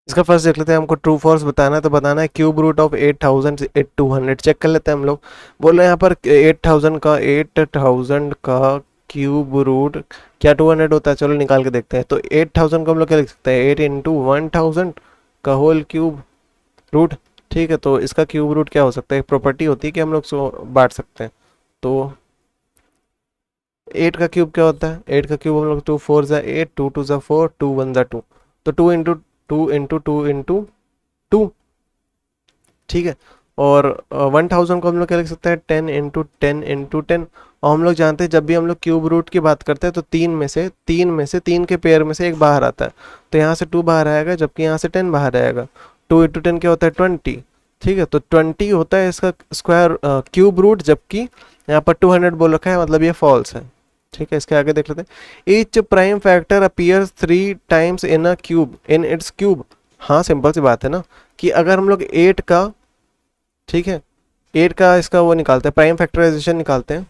इसका फर्स्ट देख लेते हैं, हमको ट्रू फॉल्स बताना है, तो बताना है क्यूब रूट ऑफ 8,200। चेक कर लेते हैं हम लोग। बोल रहे हैं यहाँ पर 8,000 का क्यूब रूट क्या 200 होता है, चलो निकाल के देखते हैं। तो 8,000 को हम लोग क्या लिख सकते हैं, 8 × 1,000 का होल क्यूब रूट। ठीक है, तो इसका क्यूब रूट क्या हो सकता है, एक प्रॉपर्टी होती है कि हम लोग सो बांट सकते हैं। तो 8 का क्यूब क्या होता है, 8 का क्यूब हम लोग 2 4 × 8, 2 2 × 4, 2 1 × 2, तो 2 × 2 × 2 ठीक है। और 1,000 को हम लोग क्या लिख सकते हैं, 10 × 10 × 10। और हम लोग जानते हैं जब भी हम लोग क्यूब रूट की बात करते हैं तो तीन के पेयर में से एक बाहर आता है, तो यहाँ से 2 बाहर आएगा, जबकि यहाँ से 10 बाहर आएगा। 2 × 10 क्या होता है, 20। ठीक है, तो 20 होता है इसका स्क्वायर क्यूब रूट, जबकि यहाँ पर 200 बोल रखा है, मतलब ये फॉल्स है। ठीक है, इसके आगे देख लेते हैं। Each prime factor appears 3 times in a cube in its cube. हाँ, सिंपल सी बात है ना, कि अगर हम लोग 8 का, ठीक है, 8 का इसका वो निकालते हैं, प्राइम फैक्टराइजेशन निकालते हैं,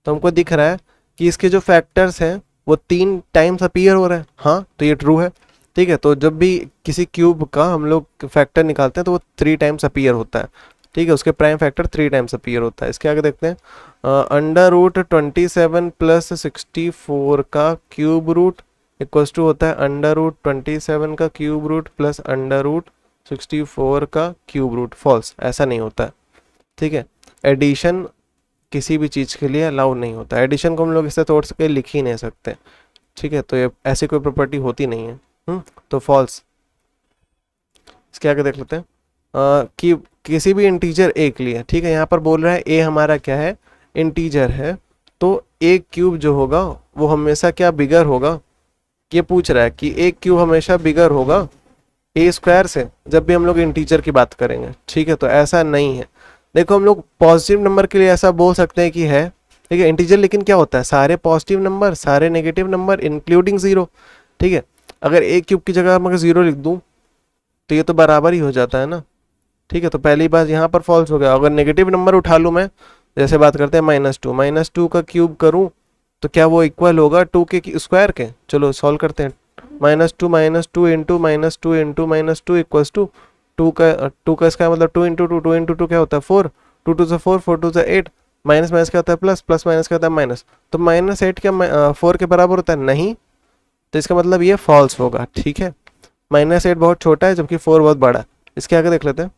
तो हमको दिख रहा है कि इसके जो फैक्टर्स हैं वो 3 टाइम्स अपीयर हो रहे हैं। हाँ, तो ये ट्रू है। ठीक है, तो जब भी किसी क्यूब का हम लोग फैक्टर निकालते हैं तो वो 3 टाइम्स अपीयर होता है। ठीक है, उसके प्राइम फैक्टर 3 टाइम्स अपीयर होता है। इसके आगे देखते हैं, √27 + 64 का क्यूब रूट इक्वल्स टू होता है √27 का क्यूब रूट प्लस √64 का क्यूब रूट। फॉल्स, ऐसा नहीं होता है। ठीक है, एडिशन किसी भी चीज़ के लिए अलाउ नहीं होता। एडिशन को हम लोग इससे तोड़ के लिख ही नहीं सकते। ठीक है, तो ये ऐसी कोई प्रॉपर्टी होती नहीं है। तो फॉल्स। इसके आगे देख लेते हैं, कि किसी भी इंटीजर ए के लिए, ठीक है, यहाँ पर बोल रहा है ए हमारा क्या है, इंटीजर है, तो ए क्यूब जो होगा वो हमेशा क्या बिगर होगा। ये पूछ रहा है कि ए क्यूब हमेशा बिगर होगा ए स्क्वायर से जब भी हम लोग इंटीजर की बात करेंगे। ठीक है, तो ऐसा नहीं है। देखो, हम लोग पॉजिटिव नंबर के लिए ऐसा बोल सकते हैं कि है, ठीक है, इंटीजर, लेकिन क्या होता है, सारे पॉजिटिव नंबर, सारे नेगेटिव नंबर इंक्लूडिंग जीरो। ठीक है, अगर ए क्यूब की जगह मैं जीरो लिख दूं तो ये तो बराबर ही हो जाता है ना। ठीक है, तो पहली बात यहाँ पर फॉल्स हो गया। अगर नेगेटिव नंबर उठा लूँ मैं, जैसे बात करते हैं -2 का क्यूब करूँ तो क्या वो इक्वल होगा 2 के स्क्वायर के। चलो सॉल्व करते हैं। -2 इंटू -2 इक्वल्स टू 2 का स्क्वायर, मतलब 2 × 2 क्या होता है, 4। 2 2 4, 4 2 8, माइनस माइनस क्या होता है प्लस, प्लस माइनस क्या होता है माइनस। तो -8 क्या 4 के बराबर होता है, नहीं। तो इसका मतलब ये फॉल्स होगा। ठीक है, -8 बहुत छोटा है जबकि 4 बहुत बड़ा है। इसके आगे देख लेते हैं।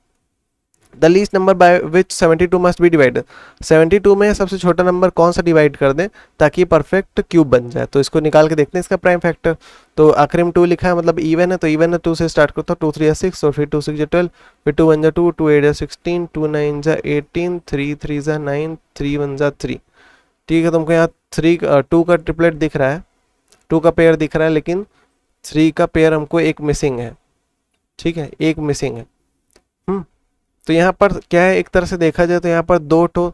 The least number by which 72 must be divided. 72 में सबसे छोटा नंबर कौन सा डिवाइड कर दें ताकि परफेक्ट क्यूब बन जाए, तो इसको निकाल के देखते हैं इसका प्राइम फैक्टर। तो आखिरी में 2 लिखा है, मतलब इवन है, तो इवन है 2 से स्टार्ट करता हूँ। 2 3 6, और फिर 2 6 12, फिर 2 1 2, 2 8 16, 2 9 18, 3 3 9, 3 1 3। ठीक है, तुमको यहाँ 2 का ट्रिपलेट दिख रहा है, 2 का पेयर दिख रहा है, लेकिन 3 का पेयर हमको एक मिसिंग है। ठीक है, एक मिसिंग है। तो यहाँ पर क्या है, एक तरह से देखा जाए तो यहाँ पर दो ठो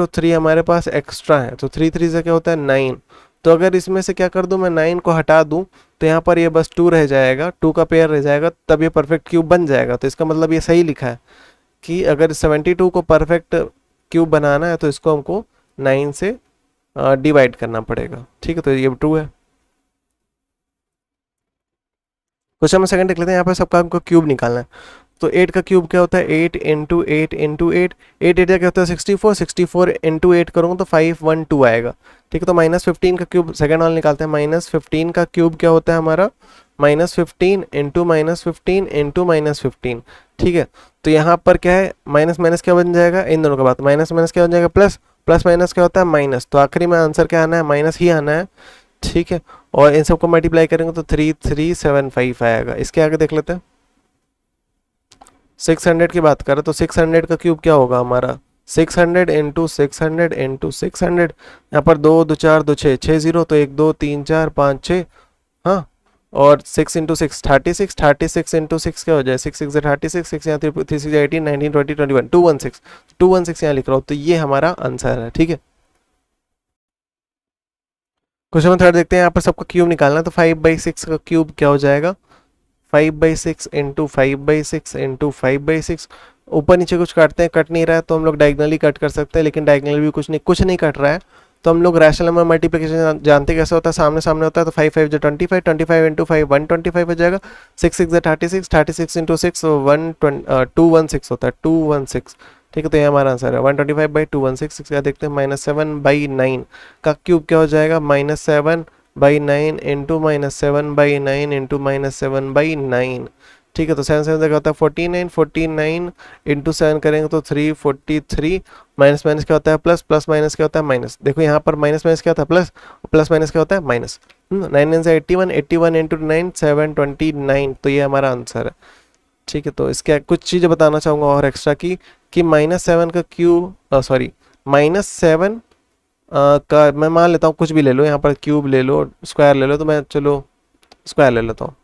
3 हमारे पास एक्स्ट्रा है, तो 3 3 से क्या होता है 9। तो अगर इसमें से क्या कर दूं, मैं 9 को हटा दूं तो यहाँ पर ये बस 2 रह जाएगा, 2 का पेयर रह जाएगा, तब ये परफेक्ट क्यूब बन जाएगा। तो इसका मतलब ये सही लिखा है कि अगर 72 को परफेक्ट क्यूब बनाना है तो इसको हमको 9 से डिवाइड करना पड़ेगा। ठीक है, तो ये ट्रू है। क्वेश्चन नंबर सेकंड देख लेते हैं। यहाँ पर सबका हमको क्यूब निकालना है। तो 8 का क्यूब क्या होता है, 8 × 8 × 8, 8 8 क्या होता है 64, 64 × 8 करूँगा तो 512 आएगा। ठीक है, तो -15 का क्यूब सेकंड वाला निकालते हैं। -15 का क्यूब क्या होता है हमारा, -15 × -15 × -15। ठीक है, तो यहाँ पर क्या है, माइनस माइनस क्या बन जाएगा, इन दोनों का बात, माइनस माइनस क्या बन जाएगा प्लस, प्लस माइनस क्या होता है माइनस, तो आखिरी में आंसर क्या आना है, माइनस ही आना है। ठीक है, और इन सबको मल्टीप्लाई करेंगे तो 3375 आएगा। इसके आगे देख लेते हैं। 600 की बात करें तो 600 का क्यूब क्या होगा हमारा, 600 × 600 × 600। यहाँ पर 2 2 4 2 6 6 0, तो 1 2 3 4 5 6। हाँ, और 6 × 6 36, 36 × 6 क्या हो जाए, 6 6 36, 6 यहाँ 3 6 18 19 20 21 216, 216 यहाँ लिख रहा हूँ, तो ये हमारा आंसर है। ठीक है, क्वेश्चन नंबर थर्ड देखते हैं। यहाँ पर सबका क्यूब निकालना है, तो 5/6 का क्यूब क्या हो जाएगा, 5/6 × 5/6 × 5/6। ऊपर नीचे कुछ काटते हैं, कट नहीं रहा है तो हम लोग डायगनली कट कर सकते हैं, लेकिन डायगनल भी कुछ नहीं कट रहा है, तो हम लोग रैशनल नंबर मल्टीप्लिकेशन जानते कैसे होता है, सामने सामने होता है, तो 5 5 जो 25, 25 इंटू 5 125 हो जाएगा, 6 6 36, 36 इंटू 6 216 होता है, 216। ठीक है, तो ये हमारा आंसर है 125/216। इसका देखते हैं -7/9 का क्यूब क्या हो जाएगा, -7/9 इंटू -7/9 इंटू -7/9। ठीक है, तो 7 7 होता है 49, 49 इंटू 7 करेंगे तो 343, माइनस माइनस क्या होता है प्लस, प्लस माइनस क्या होता है माइनस। देखो यहाँ पर माइनस माइनस क्या होता है प्लस, प्लस माइनस क्या होता है माइनस। 9 9 से 81, 81 इंटू 9 729, तो ये हमारा आंसर है। ठीक है, तो इसके कुछ चीज़ें बताना चाहूँगा और एक्स्ट्रा की कि -7 का क्यूब, सॉरी -7 का मैं मान लेता हूँ कुछ भी ले लो, यहाँ पर क्यूब ले लो, स्क्वायर ले लो, तो मैं चलो स्क्वायर ले लेता हूँ।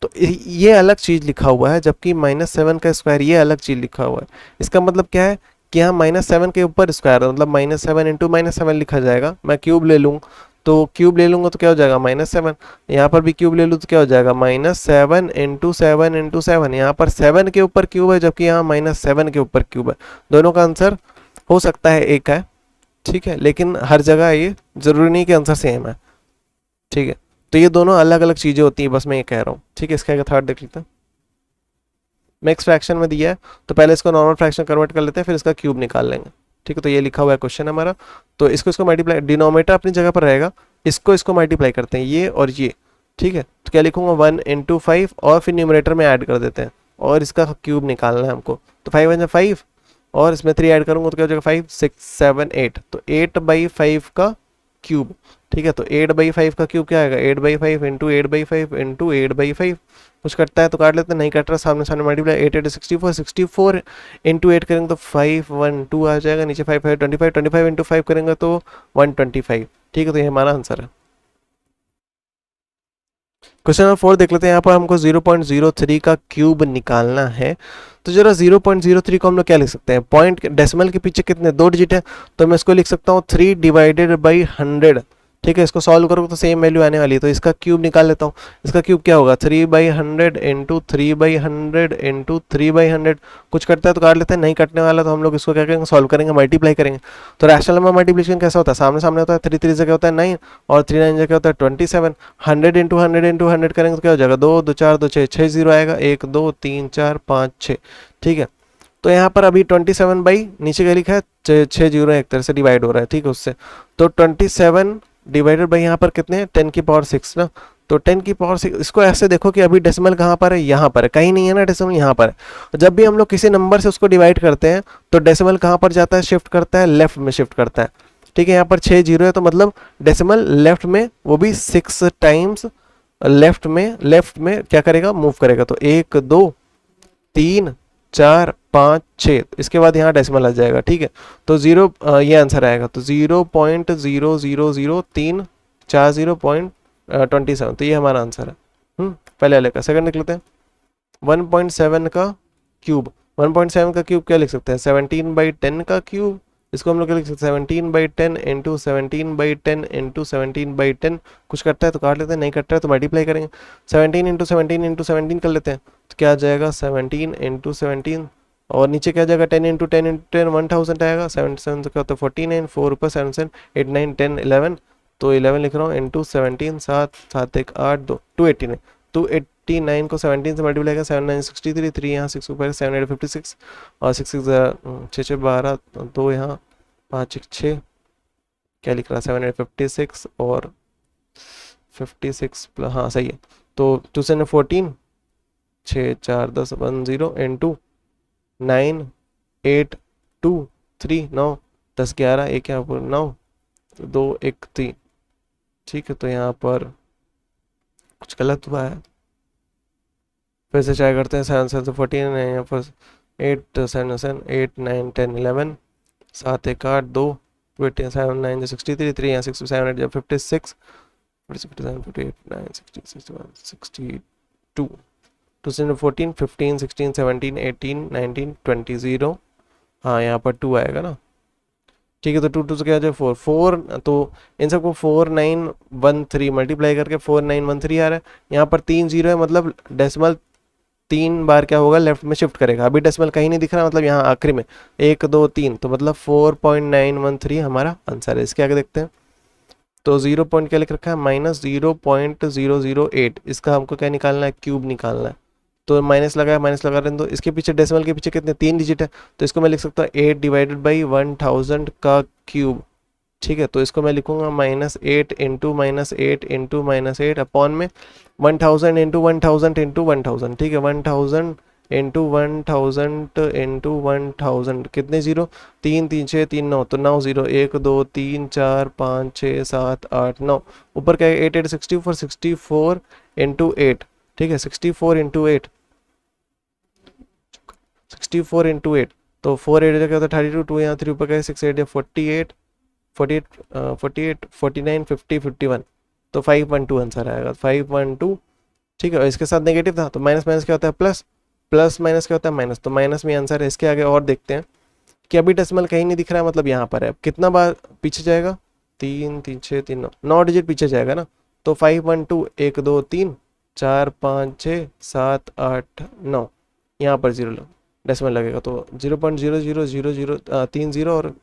तो ये अलग चीज़ लिखा हुआ है, जबकि -7 का स्क्वायर ये अलग चीज़ लिखा हुआ है। इसका मतलब क्या है कि यहाँ -7 के ऊपर स्क्वायर मतलब -7 इंटू -7 लिखा जाएगा। मैं क्यूब ले लूँ तो क्यूब ले लूँगा तो क्या हो जाएगा -7। यहाँ पर भी क्यूब ले लूँ तो क्या हो जाएगा -7 इंटू 7 इंटू 7। यहाँ पर 7 के ऊपर क्यूब है, जबकि यहाँ -7 के ऊपर क्यूब है। दोनों का आंसर हो सकता है एक है, ठीक है, लेकिन हर जगह ये ज़रूरी नहीं कि आंसर सेम है। ठीक है, तो ये दोनों अलग अलग चीज़ें होती हैं, बस मैं ये कह रहा हूँ। ठीक है, इसका थर्ड देख लेते हैं। मिक्स फ्रैक्शन में दिया है तो पहले इसको नॉर्मल फ्रैक्शन कन्वर्ट कर लेते हैं, फिर इसका क्यूब निकाल लेंगे। ठीक है, तो ये लिखा हुआ है क्वेश्चन हमारा। तो इसको मल्टीप्लाई, डिनोमिनेटर अपनी जगह पर रहेगा, इसको मल्टीप्लाई करते हैं, ये और ये। ठीक है, तो क्या लिखूंगा 1 इंटू 5 और फिर न्यूमरेटर में ऐड कर देते हैं और इसका क्यूब निकालना है हमको। तो 5 1 5 और इसमें 3 ऐड करूंगा तो क्या हो जाएगा 5 6 7 8, तो 8/5 का क्यूब। ठीक है, तो 8/5 का क्यूब क्या आएगा 8/5 इंटू 8/5 इंटू 8/5। कुछ कटता है तो काट लेते हैं, नहीं कट रहा सामने सामने मल्टीप्लाई, 8 8 64, 64 इंटू 8 करेंगे तो 512 आ जाएगा, नीचे 5 5 25, 25 इंटू 5 करेंगे तो 125। ठीक है, तो ये हमारा आंसर है। क्वेश्चन नंबर 4 देख लेते हैं। यहाँ पर हमको 0.03 का क्यूब निकालना है। तो जरा 0.03 को हम लोग क्या लिख सकते हैं, पॉइंट डेसिमल के पीछे कितने 2 डिजिट है, तो मैं इसको लिख सकता हूँ 3/100। ठीक है, इसको सॉल्व करोगे तो सेम वैल्यू आने वाली है, तो इसका क्यूब निकाल लेता हूँ। इसका क्यूब क्या होगा 3/100 इंटू 3/100 इंटू 3/100। कुछ कटता है तो काट लेते हैं, नहीं कटने वाला तो हम लोग इसको क्या करेंगे सॉल्व करेंगे, मल्टीप्लाई करेंगे। तो रैशनल नंबर मल्टीप्लिकेशन कैसा होता है, सामने सामने होता है, 3 3 से क्या होता है 9 और 3 9 से क्या होता है 27। 100 इंटू 100 इंटू 100 करेंगे तो क्या हो जाएगा 2 2 4 2 6 6 0 आएगा, 1 2 3 4 5 6। ठीक है, तो यहाँ पर अभी 27 बाई नीचे क्या लिखा है 6 0 एक तरह से डिवाइड हो रहा है। ठीक है, उससे तो 27 डिवाइडेड बाई यहाँ पर कितने हैं 10 की पावर 6 ना, तो 10 की पावर 6। इसको ऐसे देखो कि अभी डेसिमल कहाँ पर है, यहाँ पर है, कहीं नहीं है ना डेसिमल, यहाँ पर है। जब भी हम लोग किसी नंबर से उसको डिवाइड करते हैं तो डेसिमल कहाँ पर जाता है, शिफ्ट करता है, लेफ्ट में शिफ्ट करता है। ठीक है, यहाँ पर 6 0 है तो मतलब डेसिमल लेफ्ट में, वो भी 6 टाइम्स लेफ्ट में क्या करेगा मूव करेगा। तो 1 2 3 4 5 6, इसके बाद यहाँ डेसिमल आ जाएगा। ठीक है, तो 0 ये आंसर आएगा, तो 0.0003 40.27, तो ये हमारा आंसर है। पहले वाले का सेकंड लिख लेते हैं। 1.7 का क्यूब, 1.7 का क्यूब क्या लिख सकते हैं 17/10 का क्यूब। इसको हम लोग क्या लिख सकते हैं 17/10 इंटू 17/10 इंटू 17/10। कुछ कटता है तो काट लेते हैं, नहीं कटता है तो मल्टीप्लाई करेंगे। 17 इंटू 17 इंटू 17 कर लेते हैं, तो क्या आ जाएगा 17 इंटू 17 और नीचे क्या जाएगा 10 इंटू 10 इंटू 10 1000 आएगा। 7 7 क्या होता है 49, 4 ऊपर 7 7 8 9 10 11, तो 11 लिख रहा हूँ इंटू 17 7 7 1 8 2 289। 289 को 17 से मल्टीप्लाई करें 7 9 63, 3 यहाँ 6 ऊपर 7 8 56 और 6 6 6 6 12, 2 यहाँ 5 1 6, क्या लिख रहा है 7 8 56 और 56 प्लस, हाँ सही है। तो 2 से 14 6 4 10 1 0 इंटू 9 8 2 3 9 10 11 1 यहाँ पर 9 2 1 3। ठीक है, तो यहाँ पर कुछ गलत हुआ है, फिर से ट्राई करते हैं। 7 7 से 14 है यहाँ पर 8 7 7 8 9 10 11 7 1 8 2 7 9 63, 3 यहाँ 6 7 8 56 57 58 9 60 61 62 2014 15 16 17 18 19 20 0, हाँ यहाँ पर 2 आएगा ना। ठीक है, तो 2 2 से क्या आ जाए 4 4, तो इन सबको 4913 मल्टीप्लाई करके 4913 आ रहा है। यहाँ पर 3 0 है, मतलब डेसिमल 3 बार क्या होगा, लेफ्ट में शिफ्ट करेगा। अभी डेसिमल कहीं नहीं दिख रहा, मतलब यहाँ आखिरी में 1 2 3, तो मतलब 4.913 हमारा आंसर है। इसके आगे देखते हैं। तो 0 पॉइंट क्या लिख रखा है, -0.008। इसका हमको क्या निकालना है, क्यूब निकालना है। तो माइनस लगाया, माइनस लगा रहे हैं, तो इसके पीछे डेसिमल के पीछे कितने 3 डिजिट है, तो इसको मैं लिख सकता हूँ 8 डिवाइडेड बाई 1000 का क्यूब। ठीक है, तो इसको मैं लिखूंगा -8 इंटू -8 इंटू -8 अपॉन में 1000 इंटू 1000 इंटू 1000। ठीक है, 1000 इंटू 1000 इंटू 1000, कितने जीरो, 3 3 6 3 9, तो 9 जीरो, 1 2 3 4 5 6 7 8 9, ऊपर क्या है 8 8 64, 64 इंटू 8। ठीक है, 64 इंटू 8, 64 इंटू 8, तो 4 8 क्या होता है 32, 2 यहाँ 3 ऊपर क्या है 6 8 48, 48 48 49 50 51, तो 512 आंसर आएगा, 512। ठीक है, और इसके साथ नेगेटिव था, तो माइनस माइनस क्या होता है प्लस, प्लस माइनस क्या होता है माइनस, तो माइनस में आंसर है। इसके आगे और देखते हैं कि अभी डेसिमल कहीं नहीं दिख रहा है, मतलब यहाँ पर है। अब कितना बार पीछे जाएगा, 3 3 6 3 9, 9 डिजिट पीछे जाएगा ना, तो 512 1 2 3 4 5 6 7 8 9, यहाँ पर जीरो डेसिमल लगेगा, तो 0.0000 3 जीरो और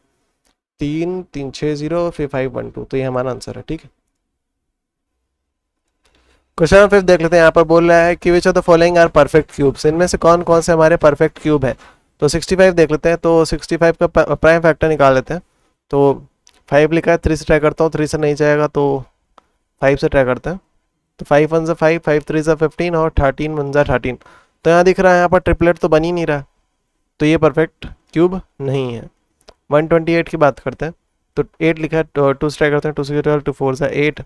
3 3 6 जीरो फिर 512, तो ये हमारा आंसर है। ठीक है, क्वेश्चन फिर देख लेते हैं। यहाँ पर बोल रहा है कि which of the following are perfect cubes, इनमें से कौन कौन से हमारे परफेक्ट क्यूब है। तो 65 देख लेते हैं, तो 65 का प्राइम फैक्टर निकाल लेते हैं। तो 5 लिखा है, 3 से ट्राई करता हूँ, 3 से नहीं जाएगा तो 5 से ट्राई करते हैं। तो 5 1 5, 5 3 15 और 13 1 13। तो यहाँ दिख रहा है, यहाँ पर ट्रिपलेट तो बन ही नहीं रहा, तो ये परफेक्ट क्यूब नहीं है। 128 की बात करते हैं, तो 8 लिखा है, 2 से ट्राई करते हैं, 2 6 12, 2 4 8,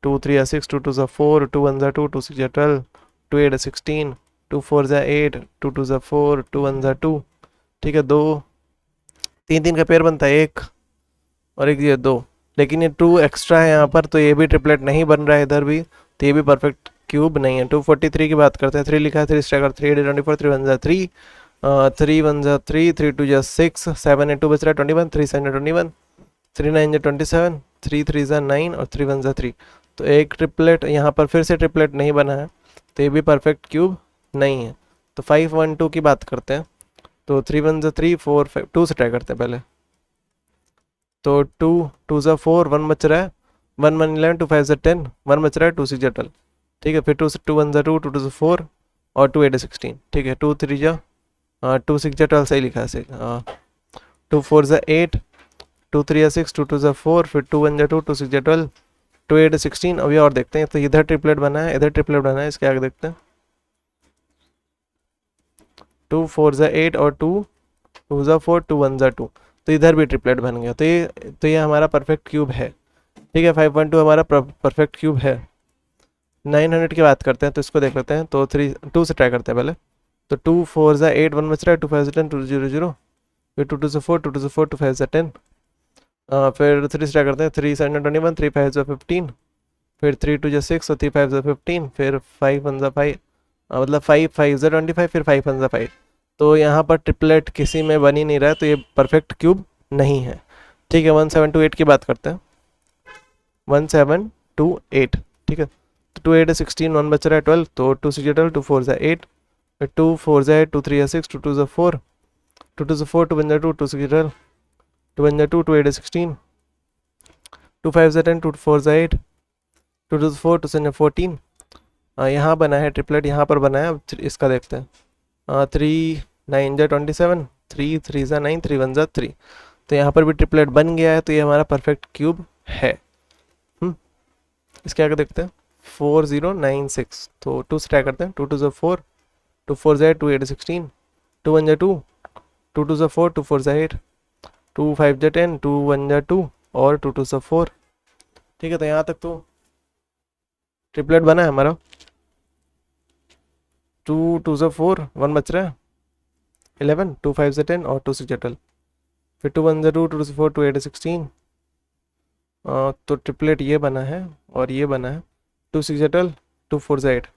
2 3 6, 2 2 4, 2 1 2, 2 6 12, 2 8 16, 2 4 8, 2 2 4, 2 1 2। ठीक है, 2 3 3 का पेयर बनता है, 1 और 1 ये 2, लेकिन ये 2 एक्स्ट्रा है यहाँ पर, तो ये भी ट्रिपलेट नहीं बन रहा है इधर भी, तो ये भी परफेक्ट क्यूब नहीं है। 243 की बात करते हैं, 3 लिखा है, 3 स्ट्राइकर 3 8 24, 3 1 3, 3 1 3, 3 2 6, 7 8 2 बच रहा है 21, 3 7 21, 3 9 27, 3 3 9 और 3 1 3। तो एक ट्रिपलेट यहाँ पर फिर से ट्रिपलेट नहीं बना है, तो ये भी परफेक्ट क्यूब नहीं है। तो 5 1 2 की बात करते हैं, तो 3 1 3, 4 5, 2 से ट्राई करते हैं पहले। तो 2 2 4, 1 बच रहा है, 1 1 11, 2 5 10, 1 बच रहा है, 2 6 12। ठीक है, फिर 2 2 1 2, 2 2 4 और 2 8 16। ठीक है, 2 3 जा 2 6 12 सही लिखा है, 2 4 8, 2 3 6, 2 2 4, फिर 2 1 2, 2 6 12, 2 8 16। अभी और देखते हैं, तो इधर ट्रिपलेट बना है, इधर ट्रिपलेट बना है, इसके आगे देखते हैं। 2 4 8 और 2 2 4, 2 1 2, तो इधर भी ट्रिपलेट बन गया, तो ये हमारा परफेक्ट क्यूब है। ठीक है, 512 हमारा परफेक्ट क्यूब है। 900 की बात करते हैं, तो इसको देख लेते हैं। तो 2 से ट्राई करते हैं पहले। तो 2 4 8, 1 बच रहा है, 2 5 10, 2 0 0, फिर 2 2 4, 2 2 4, 2 5 10, फिर 3 से ट्राई करते हैं, 3 7 21, 3 5 15, फिर 3 2 6 और 3 5 15, फिर 5 1 5, मतलब 5 5 25, फिर 5 1 5। तो यहाँ पर ट्रिपलेट किसी में बन ही नहीं रहा है, तो ये परफेक्ट क्यूब नहीं है। ठीक है, 1728 की बात करते हैं। 1728। ठीक है, तो 2 8 16, 1 बच रहा है 12, तो 2 6 12, 2 4 8, 2 4 8, 2 3 6, 2 2 4, 2 2 4, 2 1 2, 2 6 12, 2 1 2, 2 8 16, 2 5 10, 2 4 8, 2 2 4, 2 7 14। यहाँ बना है ट्रिपलेट, यहाँ पर बना है। अब इसका देखते हैं। 3 9 27, 3 3 9, 3 1 3, तो यहाँ पर भी ट्रिपलेट बन गया है, तो ये हमारा परफेक्ट क्यूब है। इसके आगे देखते हैं। 4096, तो 2 से ट्राई करते हैं। 2 2 4, 2 4 8, 2 8 16, 2 1 2, 2 2 4, 2 4 8, 2 5 10, 2 1 2 और 2 2 4। ठीक है, तो यहाँ तक तो ट्रिपलेट बना है हमारा। 2 2 4, 1 बच रहा है 11, 2 5 10 और 2 6 12, फिर 2 1 2, 2 4, 2 8 16। तो ट्रिपलेट ये बना है और ये बना है। 2 6 12, 2 4 8,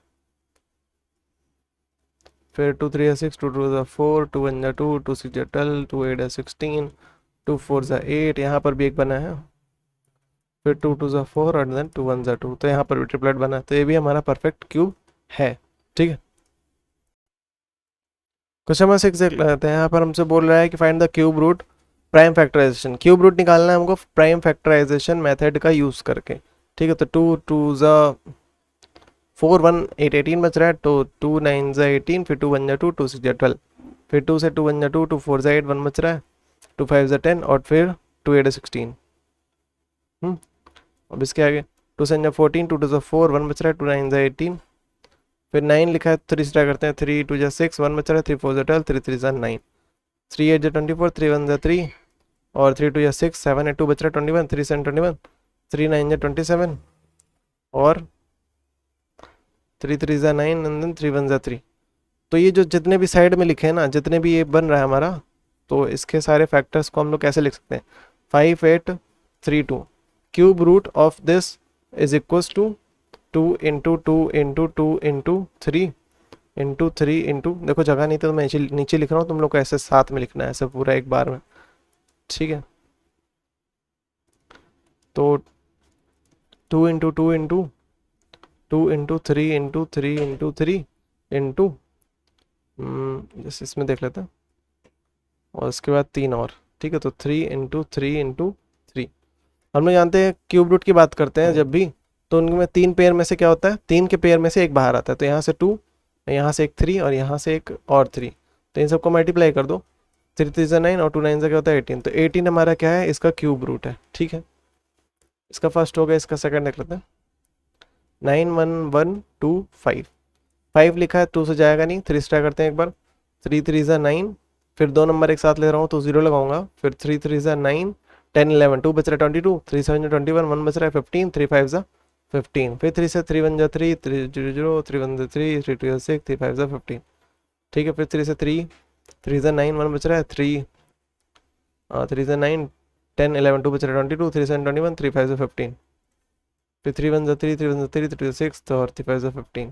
फिर 2 3 6, 2 2 4, 2 1 2, 2 6 12, 2 8 16, 2 4 8, यहाँ पर भी एक बना है, फिर 2 2 4 और देन 2 1 2, तो यहाँ पर भी ट्रिपलेट बना है, तो ये भी हमारा परफेक्ट क्यूब है। ठीक है। क्वेश्चन नंबर 6 देख लेते हैं। यहाँ पर हमसे बोल रहा है कि find the cube root prime factorization. Cube root निकालना है हमको प्राइम फैक्टराइजेशन मेथड का यूज करके। ठीक है, तो 2 2 ज़ा 4 1 8 18 बच रहा है, तो 2 9 ज़ा 18, फिर 2 1 ज़ा 2, 2 6 ज़ा 12, फिर 2 से 2 1 ज़ा 2, 2 4 ज़ा 8, 1 बच रहा है, 2 5 ज़ा 10 और फिर 2 8 16। अब इसके आगे 2 7 ज़ा 14, 2 2 ज़ा 4, 1 बच रहा है, 2 9 ज़ा 18, फिर 9 लिखा है, 3 से ट्राई करते हैं, 3 2 ज़ा 6, 1 बच रहा है, 3 4 ज़ा 12, 3 3 ज़ा 9, 3 8 ज़ा 24, 3 1 ज़ा 3 और 3 2 ज़ा 6, 7 8 2 बच रहा है 21, 3 7 21, 3 9 ज़ा 27 और 3 3 ज़ा 9 एंड देन 3 1 ज़ा 3। तो ये जो जितने भी साइड में लिखे हैं ना, जितने भी ये बन रहा है हमारा, तो इसके सारे फैक्टर्स को हम लोग कैसे लिख सकते हैं? 5 8 3 2, cube root of this is equals to 2 into 2 into 2 into 3 into 3 into, देखो जगह नहीं तो मैं नीचे लिख रहा हूँ, तुम लोग को ऐसे साथ में लिखना है, ऐसे पूरा एक बार में। ठीक है, तो 2 into 2 into 2 into 3 into 3 into 3 into, जैसे इसमें देख लेते हैं, और उसके बाद 3 और। ठीक है, तो 3 इंटू 3 इंटू 3। हम लोग जानते हैं क्यूब रूट की बात करते हैं जब भी, तो उनमें 3 पेयर में से क्या होता है, 3 के पेयर में से एक बाहर आता है, तो यहाँ से 2, यहाँ से एक 3 और यहाँ से एक और 3, तो इन सबको मल्टीप्लाई कर दो, 3 3 ज़ा 9 और 2 9 ज़ा क्या होता है 18, तो 18 हमारा क्या है, इसका क्यूब रूट है। ठीक है, इसका फर्स्ट हो गया, इसका सेकंड देख लेते हैं। 9 1 1 2 5, 5 लिखा है, 2 से जाएगा नहीं, 3 से ट्राई करते हैं एक बार, 3 3 ज़ा 9, फिर 2 नंबर एक साथ ले रहा हूँ तो 0 लगाऊंगा, फिर 3 3 ज़ा 9 10 11, 2 बच रहा है 22, 3 7 ज़ा 21, 1 बच रहा है 15, 3 5 ज़ा 15, फिर 3 से 3 1 ज़ा 3, 3 0 0, 3 1 ज़ा 3, 3 2 ज़ा 6, 3 5 ज़ा 15। ठीक है, फिर 3 से 3 3 ज़ा 9, 1 बच रहा है 3, 3 ज़ा 9 10 11, 2 बच रहा है 22, 3 7 21, 3 5 ज़ा 15, फिर 3 1 ज़ा 3, 3 1 ज़ा 3, 3 2 ज़ा 6 और 3 5 ज़ा 15,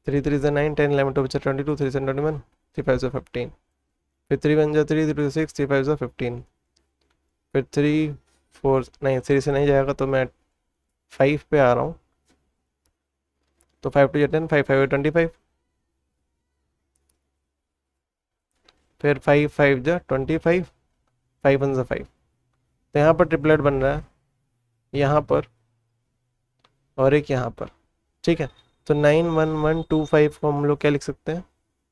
3 3 ज़ा 9 10 11, 2 बच रहा है 22, 3 7 21, 3 5 ज़ा 15, फिर 3 1 ज़ा 3, 3 2 ज़ा 6, 3 5 ज़ा 15, फिर 3 4 नहीं, 3 से नहीं जाएगा तो मैं 5 पे आ रहा हूँ, तो 5 2 10, 5 5 25, फिर 5 5 जा 25, 5 1 जा 5, तो यहाँ पर ट्रिपलेट बन रहा है, यहाँ पर और एक यहाँ पर। ठीक है, तो 9 1 1 2 5 को हम लोग क्या लिख सकते हैं,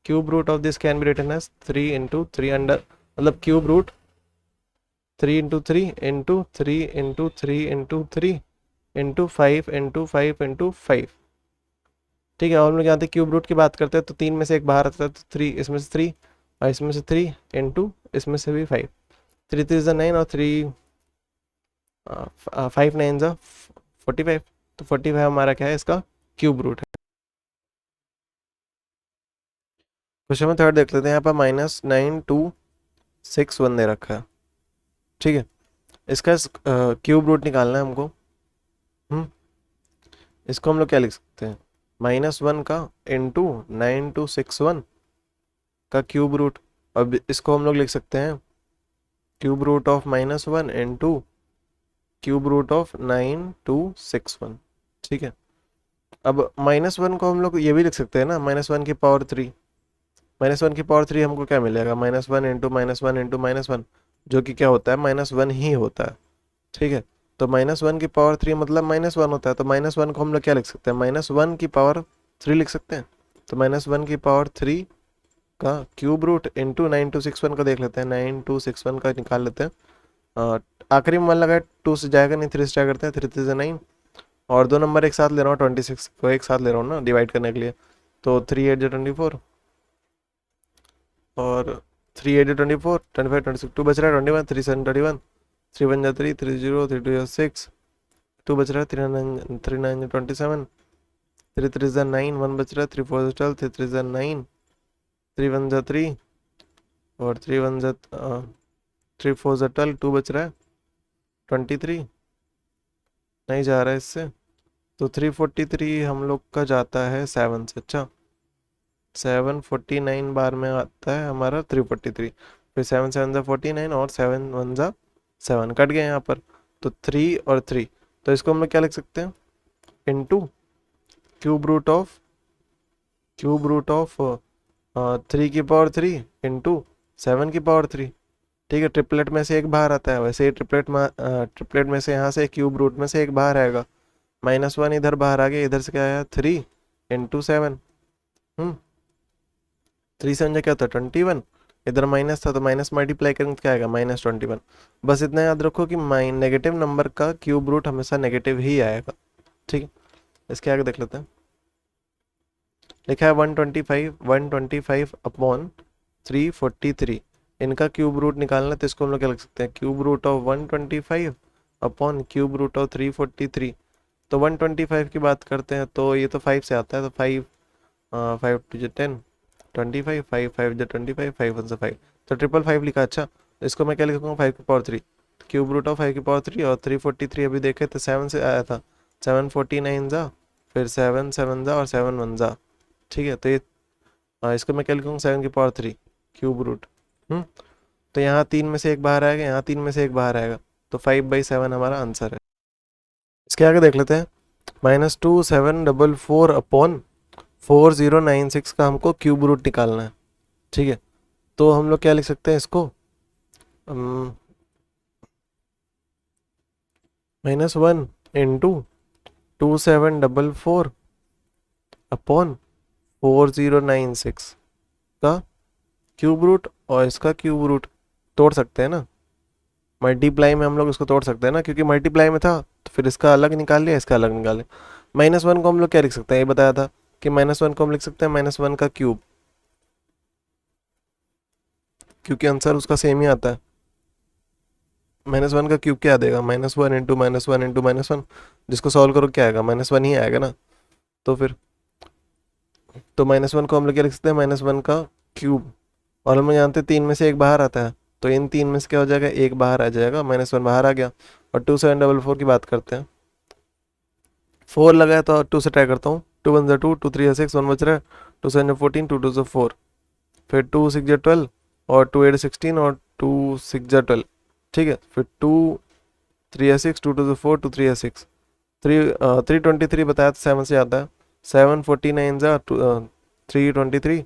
cube root of this can be written as 3 into 3 under, मतलब cube root 3 into 3 into 3 into 3 into 3 into 5 into 5 into 5। ठीक है, और हम लोग जानते हैं क्यूब रूट की बात करते हैं तो 3 में से एक बाहर आता है, तो 3 इसमें से 3 और इसमें से 3 इंटू इसमें से भी 5, 3 3 ज़ा 9 और 3 5 9 ज़ा 45, तो 45 हमारा क्या है, इसका क्यूब रूट है। क्वेश्चन में थर्ड देख लेते हैं, यहाँ पर -9 2 6 1 दे रखा है। ठीक है, इसका क्यूब रूट निकालना है हमको। इसको हम लोग क्या लिख सकते हैं, -1 का इंटू 9 2 6 1 का क्यूब रूट। अब इसको हम लोग लिख सकते हैं cube root of -1 into cube root of 9 2 6 1। ठीक है, अब -1 को हम लोग ये भी लिख सकते हैं ना, -1 की पावर 3, -1 की पावर 3 हमको क्या मिलेगा, -1 इंटू -1 इंटू -1, जो कि क्या होता है, -1 ही होता है। ठीक है, तो -1 की पावर 3 मतलब -1 होता है, तो -1 को हम लोग क्या लिख सकते हैं, -1 की पावर 3 लिख सकते हैं, तो -1 की पावर 3 का क्यूब रूट इंटू 9 2 6 1 का देख लेते हैं, 9 2 6 1 का निकाल लेते हैं। आखिरी में मन लगा 2 से जाएगा नहीं, 3 से ट्राई करते हैं, 3 3 9 और 2 नंबर एक साथ ले रहा हूँ, 26 को एक साथ ले रहा हूँ ना डिवाइड करने के लिए, तो 3 8 24 और 3 8 24, 25 26, 2 बच रहा है 21, 3 7 21, 3 1 जा 3, 3 0, 3 2 6, 2 बच रहा है 3 9 3 9 27, 3 3 जा 9, 1 बच रहा है 3 4 12, 3 3 जा 9, 3 1 जा 3 और 3 1 जा 3 4 जा 12, 2 बच रहा है 23, नहीं जा रहा है इससे, तो 343 हम लोग का जाता है 7 से। अच्छा, 749 बार में आता है हमारा 343, फिर 7 7 जा 49 और 7 1 जा 7 कट गए यहाँ पर, तो 3 और 3, तो इसको हम लोग क्या लिख सकते हैं, इनटू क्यूब रूट ऑफ 3 की पावर 3 इंटू 7 की पावर 3। ठीक है, ट्रिपलेट में से एक बाहर आता है, वैसे ही ट्रिपलेट में से यहाँ से क्यूब रूट में से एक बाहर आएगा। -1 इधर बाहर आ गया, इधर से क्या आया 3 इंटू 7। 3 7 क्या होता है 21। इधर माइनस था तो माइनस मल्टीप्लाई करेंगे तो क्या आएगा -21। बस इतना याद रखो कि नेगेटिव नंबर का क्यूब रूट हमेशा नेगेटिव ही आएगा। ठीक है, इसके आगे देख लेते हैं। लिखा है 125 अपॉन 343। इनका क्यूब रूट निकालना है, तो इसको हम लोग क्या लिख सकते हैं, cube root of 125 upon cube root of 343। तो 125 की बात करते हैं तो ये तो 5 से आता है, तो 5 5 टू 10 25, 5 5 25, 5 1 5, तो 555 लिखा। अच्छा, तो इसको मैं क्या लिखूंगा 5 की पावर 3, क्यूब रूट ऑफ 5 की पावर 3। और 343 अभी देखे तो 7 से आया था, 749 जा, फिर 7 7 जा और 7 1 जा। ठीक है, तो ये इसको मैं क्या लिखूंगा 7 की पावर 3 क्यूब रूट। तो यहाँ 3 में से एक बाहर आएगा, यहाँ 3 में से एक बाहर आएगा, तो 5/7 हमारा आंसर है। इसके आगे देख लेते हैं। -2744 अपॉन 4096 का हमको क्यूब रूट निकालना है। ठीक है, तो हम लोग क्या लिख सकते हैं इसको, -1 इंटू 2744 अपॉन 4096 का क्यूब रूट, और इसका क्यूब रूट तोड़ सकते हैं ना, मल्टीप्लाई में हम लोग इसको तोड़ सकते हैं ना, क्योंकि मल्टीप्लाई में था तो फिर इसका अलग निकाल लिया, इसका अलग निकाल लिया। -1 को हम लोग क्या लिख सकते हैं, ये बताया था कि -1 को हम लिख सकते हैं -1 का क्यूब, क्योंकि आंसर उसका सेम ही आता है। -1 का क्यूब क्या देगा, -1 इंटू -1 इंटू -1, जिसको सॉल्व करो क्या आएगा, -1 ही आएगा ना। तो फिर तो -1 को हम लोग क्या लिख सकते हैं, -1 का क्यूब। और हम लोग जानते हैं 3 में से एक बाहर आता है, तो इन 3 में से क्या हो जाएगा, एक बाहर आ जाएगा, -1 बाहर आ गया। और 2744 की बात करते हैं, 4 लगा है तो 2 से ट्राई करता हूँ, 2 1 2, 2 3 6, 1 बच रहा है, 2 7 14, 2 2 4, फिर 2 6 12, और 2 8 16, और 2 6 12। ठीक है, फिर 2 3 6, 2 2 4, 2 3 6, 323 बताया तो 7 से आता है, 7 49 जा 323,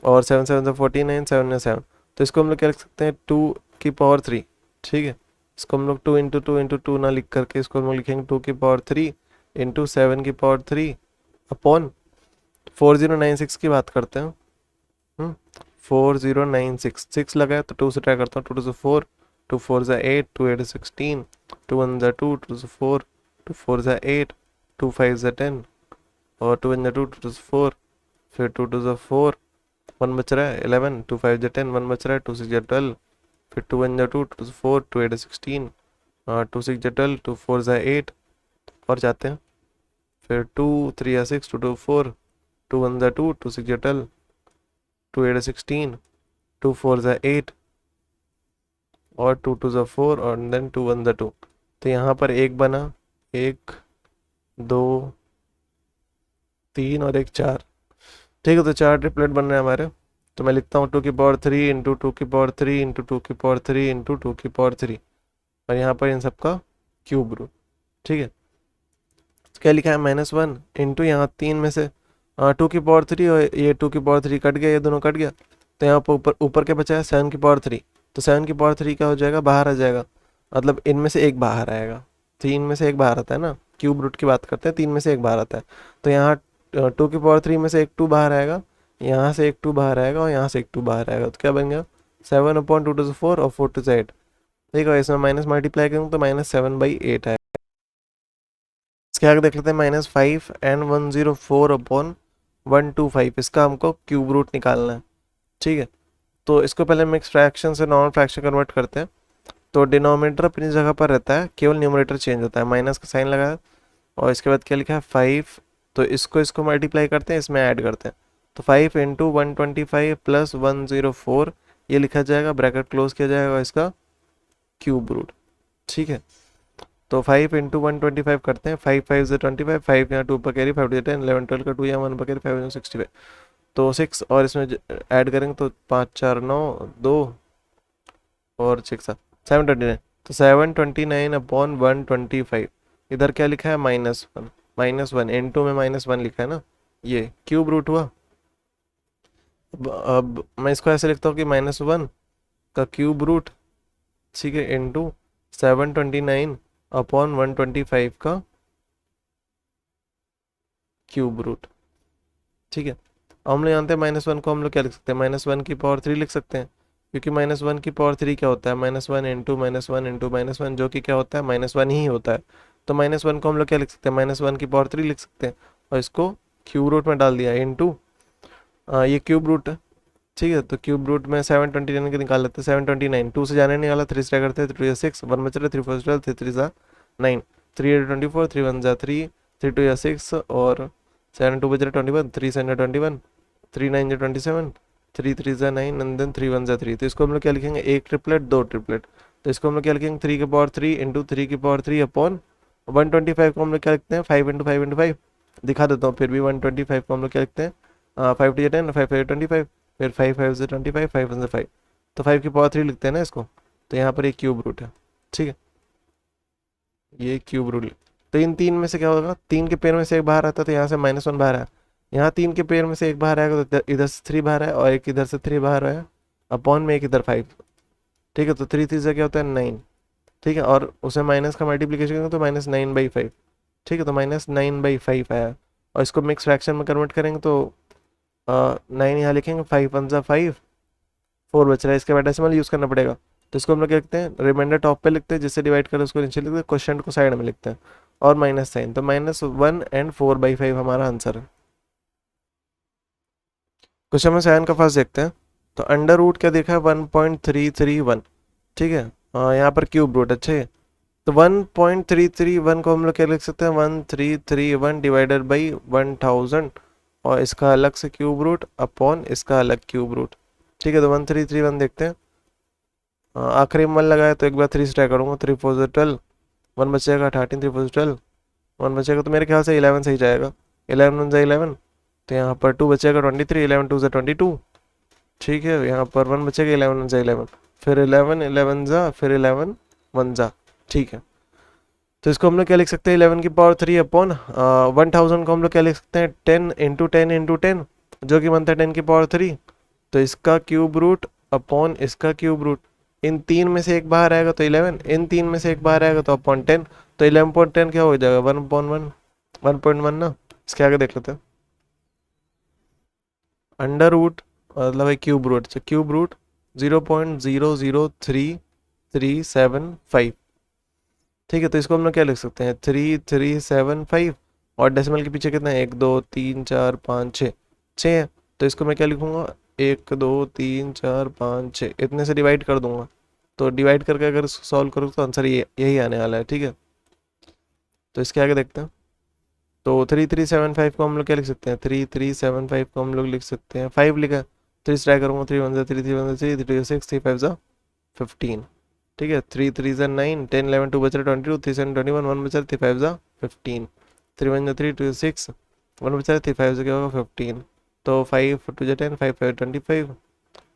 और 7 7 जा 49, 7 या 7। तो इसको हम लोग क्या लिख सकते हैं, 2 की पावर 3। ठीक है, इसको हम लोग 2 इंटू 2 इंटू 2 ना लिख करके इसको हम लोग लिखेंगे 2 की पावर 3 इंटू 7 की पावर 3 अपॉन 4096 की बात करते हैं। 4096, 6 लगा है तो 2 से ट्राई करता हूँ, 2 2 4, 2 4 जा 8, 2 8 16, 2 1 जा 2, 2 2 4, 2 4 जा 8, 2 5 जा 10, और 2 1 जा 2, 2 2 4, फिर 2 2 जा 4, 1 बच रहा है 11, 2 5 जा 10, 1 बच रहा है, 2 6 जा 12, फिर 2 1 जा 2, 2 4, 2 8 16, 2 6 जा 12, 2 4 जा 8, और जाते हैं, फिर 2 3 जा 6, 2 2 4, 2 1 जा 2, 2 6 जा 12, 2 8 16, 2 4 जा 8, और 2 2 जा 4, और देन 2 1 जा 2। तो यहाँ पर एक बना, 1 2 3 और एक 4। ठीक है, तो 4 ट्रिपलेट बन रहे हैं हमारे। तो मैं लिखता हूँ 2 की पावर 3 इंटू 2 की पावर 3 इंटू 2 की पावर 3 इंटू 2 की पावर 3, और यहाँ पर इन सब का क्यूब रूट। ठीक है, तो क्या लिखा है, -1 इंटू यहाँ 3 में से 2 की पावर 3, और ये 2 की पावर 3 कट गया, ये दोनों कट गया, तो यहाँ पर ऊपर ऊपर क्या बचा है 7 की पावर 3। तो 7 की पावर 3 क्या हो जाएगा, बाहर आ जाएगा, मतलब इनमें से एक बाहर आएगा। 3 में से एक बाहर आता है ना, क्यूब रूट की बात करते हैं, 3 में से एक बाहर आता है। तो यहाँ 2 की पावर 3 में से एक 2 बाहर आएगा, यहाँ से एक 2 बाहर आएगा, और यहाँ से एक 2 बाहर आएगा, तो क्या बन गया 7/2 और 4 ठीक है। इसमें माइनस मल्टीप्लाई करूँ तो -7/8 आएगा। इसके आगे देख लेते हैं, -5 and 104 अपॉन 125, इसका हमको क्यूब रूट निकालना है। ठीक है, तो इसको पहले मिक्स फ्रैक्शन से नॉर्मल फ्रैक्शन कन्वर्ट करते हैं। तो डिनोमिनेटर अपनी जगह पर रहता है, केवल न्यूमरेटर चेंज होता है, माइनस का साइन लगाया, और इसके बाद क्या लिखा है 5। तो इसको मल्टीप्लाई करते हैं, इसमें ऐड करते हैं, तो 5 इंटू 125 प्लस 104 ये लिखा जाएगा, ब्रैकेट क्लोज किया जाएगा, इसका क्यूब रूट। ठीक है, तो 5 इंटू 125 करते हैं, 5 5 से 25, 5 यहाँ 2 पर कैरी, 5 टू 10, 11 12 का 2 यहाँ 1 पर कैरी, 5 65, तो 6, और इसमें ऐड करेंगे तो 5 4 9 2 और 6 7 729। तो 729 अपॉन 125, इधर क्या लिखा है -1 इंटू में -1 लिखा है ना, ये क्यूब रूट हुआ। अब मैं इसको ऐसे लिखता हूँ कि -1 का क्यूब रूट, ठीक है, इंटू 729 अपॉन 125 का क्यूब रूट, ठीक है। अब हम लोग जानते हैं -1 को हम लोग क्या लिख सकते हैं, -1 की पावर 3 लिख सकते हैं, क्योंकि -1 की पावर 3 क्या होता है, -1 इंटू -1 इंटू -1, जो कि क्या होता है, -1 ही होता है। तो -1 को हम लोग क्या लिख सकते हैं, -1 की पावर 3 लिख सकते हैं, और इसको क्यूब रूट में डाल दिया इंटू ये क्यूब रूट है, ठीक है। तो क्यूब रूट में 729 के निकाल लेते हैं, 729 2 से जाने निकाला, 3 से करते हैं, 3 6 1 बच रहे, 3 4 12, 3 3 9, 3 8 24, 3 1 3, 3 2 6, और 7 2 बज रहे 21, 3 7 21, 3 9 27, 3 3 9 एंड देन 3 1 3। तो इसको हम लोग क्या लिखेंगे, एक ट्रिपलेट दो ट्रिपलेट। तो इसको हम लोग क्या लिखेंगे, 3 की पावर 3 इंटू 3 की पावर 3 अपॉन 125 को हम लोग क्या लिखते हैं, 5 इंटू 5 इंटू 5। दिखा देता हूँ फिर भी, 125 को हम लोग क्या लिखते हैं, 5 टू 10, 5 5 25, फिर 5 5 से 25, 5 1 से 5, तो 5 की पावर 3 लिखते हैं ना इसको। तो यहाँ पर ये क्यूब रूट है, ठीक है, ये क्यूब रूट। तो इन तीन में से क्या होगा, तीन के पेयर में से एक बाहर आता है, तो यहाँ से -1 बाहर आया, यहाँ तीन के पेयर में से एक बाहर आएगा, तो इधर से 3 बाहर है, और एक इधर से 3 बाहर आया, अपॉन में एक इधर 5, ठीक है। तो 3 3 से क्या होता है 9, ठीक है, और उसे माइनस का मल्टीप्लीकेशन करेंगे तो -9/5, ठीक है। तो -9/5 आया, और इसको मिक्स फ्रैक्शन में कन्वर्ट करेंगे तो 9 यहाँ लिखेंगे, 5 1 जा 5, 4 बच रहा है, इसके बाद डेसिमल यूज़ करना पड़ेगा। तो इसको हम लोग क्या लिखते हैं, रिमाइंडर टॉप पे लिखते हैं, जिससे डिवाइड करें उसको नीचे लिखते हैं, क्वेश्चन को साइड में लिखते हैं, और माइनस साइन। तो -1 एंड 4/5 हमारा आंसर है। क्वेश्चन नंबर 7 का फर्स्ट देखते हैं। तो अंडर रूट क्या देखा है, 1.331, ठीक है। यहाँ पर क्यूब रूट, अच्छा है। तो 1.331 को हम लोग क्या लिख सकते हैं, 1331 डिवाइडेड बाई 1000, और इसका अलग से क्यूब रूट अपॉन इसका अलग क्यूब रूट, ठीक है। तो 1331 देखते हैं, आखिरी में 1 लगाया तो एक बार 3 से ट्राई करूँगा, 3 4 से 12, 1 बचेगा 13, 3 4 से 12, 1 बचेगा, तो मेरे ख्याल से 11 सही जाएगा, 11 1 11, तो यहाँ पर 2 बचेगा 23, 11 2 से 22, ठीक है। यहाँ पर 1 बचेगा, 11 1 11, फिर 11 11 जा, फिर 11 1 जा, ठीक है। तो इसको हम लोग क्या लिख सकते हैं, 11 की पावर 3 अपॉन 1000 को हम लोग क्या लिख सकते हैं, 10 इंटू 10 इंटू 10, जो कि बनता है 10 की पावर 3। तो इसका क्यूब रूट अपॉन इसका क्यूब रूट, इन तीन में से एक बाहर आएगा तो 11, इन तीन में से एक बाहर आएगा तो अपॉन 10, तो 11.10 क्या हो जाएगा, 1/1, 1.1 ना। इसके आगे देख लेते हैं, अंडर रूट मतलब है क्यूब रूट, क्यूब रूट 0.003375, ठीक है। तो इसको हम लोग क्या लिख सकते हैं, 3375, और डेसिमल के पीछे कितना है, 1 2 3 4 5 6, 6 है। तो इसको मैं क्या लिखूंगा, 1 2 3 4 5 6, इतने से डिवाइड कर दूंगा। तो डिवाइड करके अगर इसको सॉल्व करूँ तो आंसर ये यही आने वाला है, ठीक है। तो इसके आगे देखते हैं। तो 3375 को हम लोग क्या लिख सकते हैं, 3375 को हम लोग लिख सकते हैं, 5 लिखा है, 3 ट्राई करूँगा, 3 1 3 3 1 3 3 6 3 5 15, ठीक है। 3 3 9, 10 11 2 बच रहा 22, 3 7 21, 1 बच रहा 3 5 15, 3 1 3 2 6, 1 बच रहा 3 5 क्या होगा 15, तो 5 2 10, 5 5 25,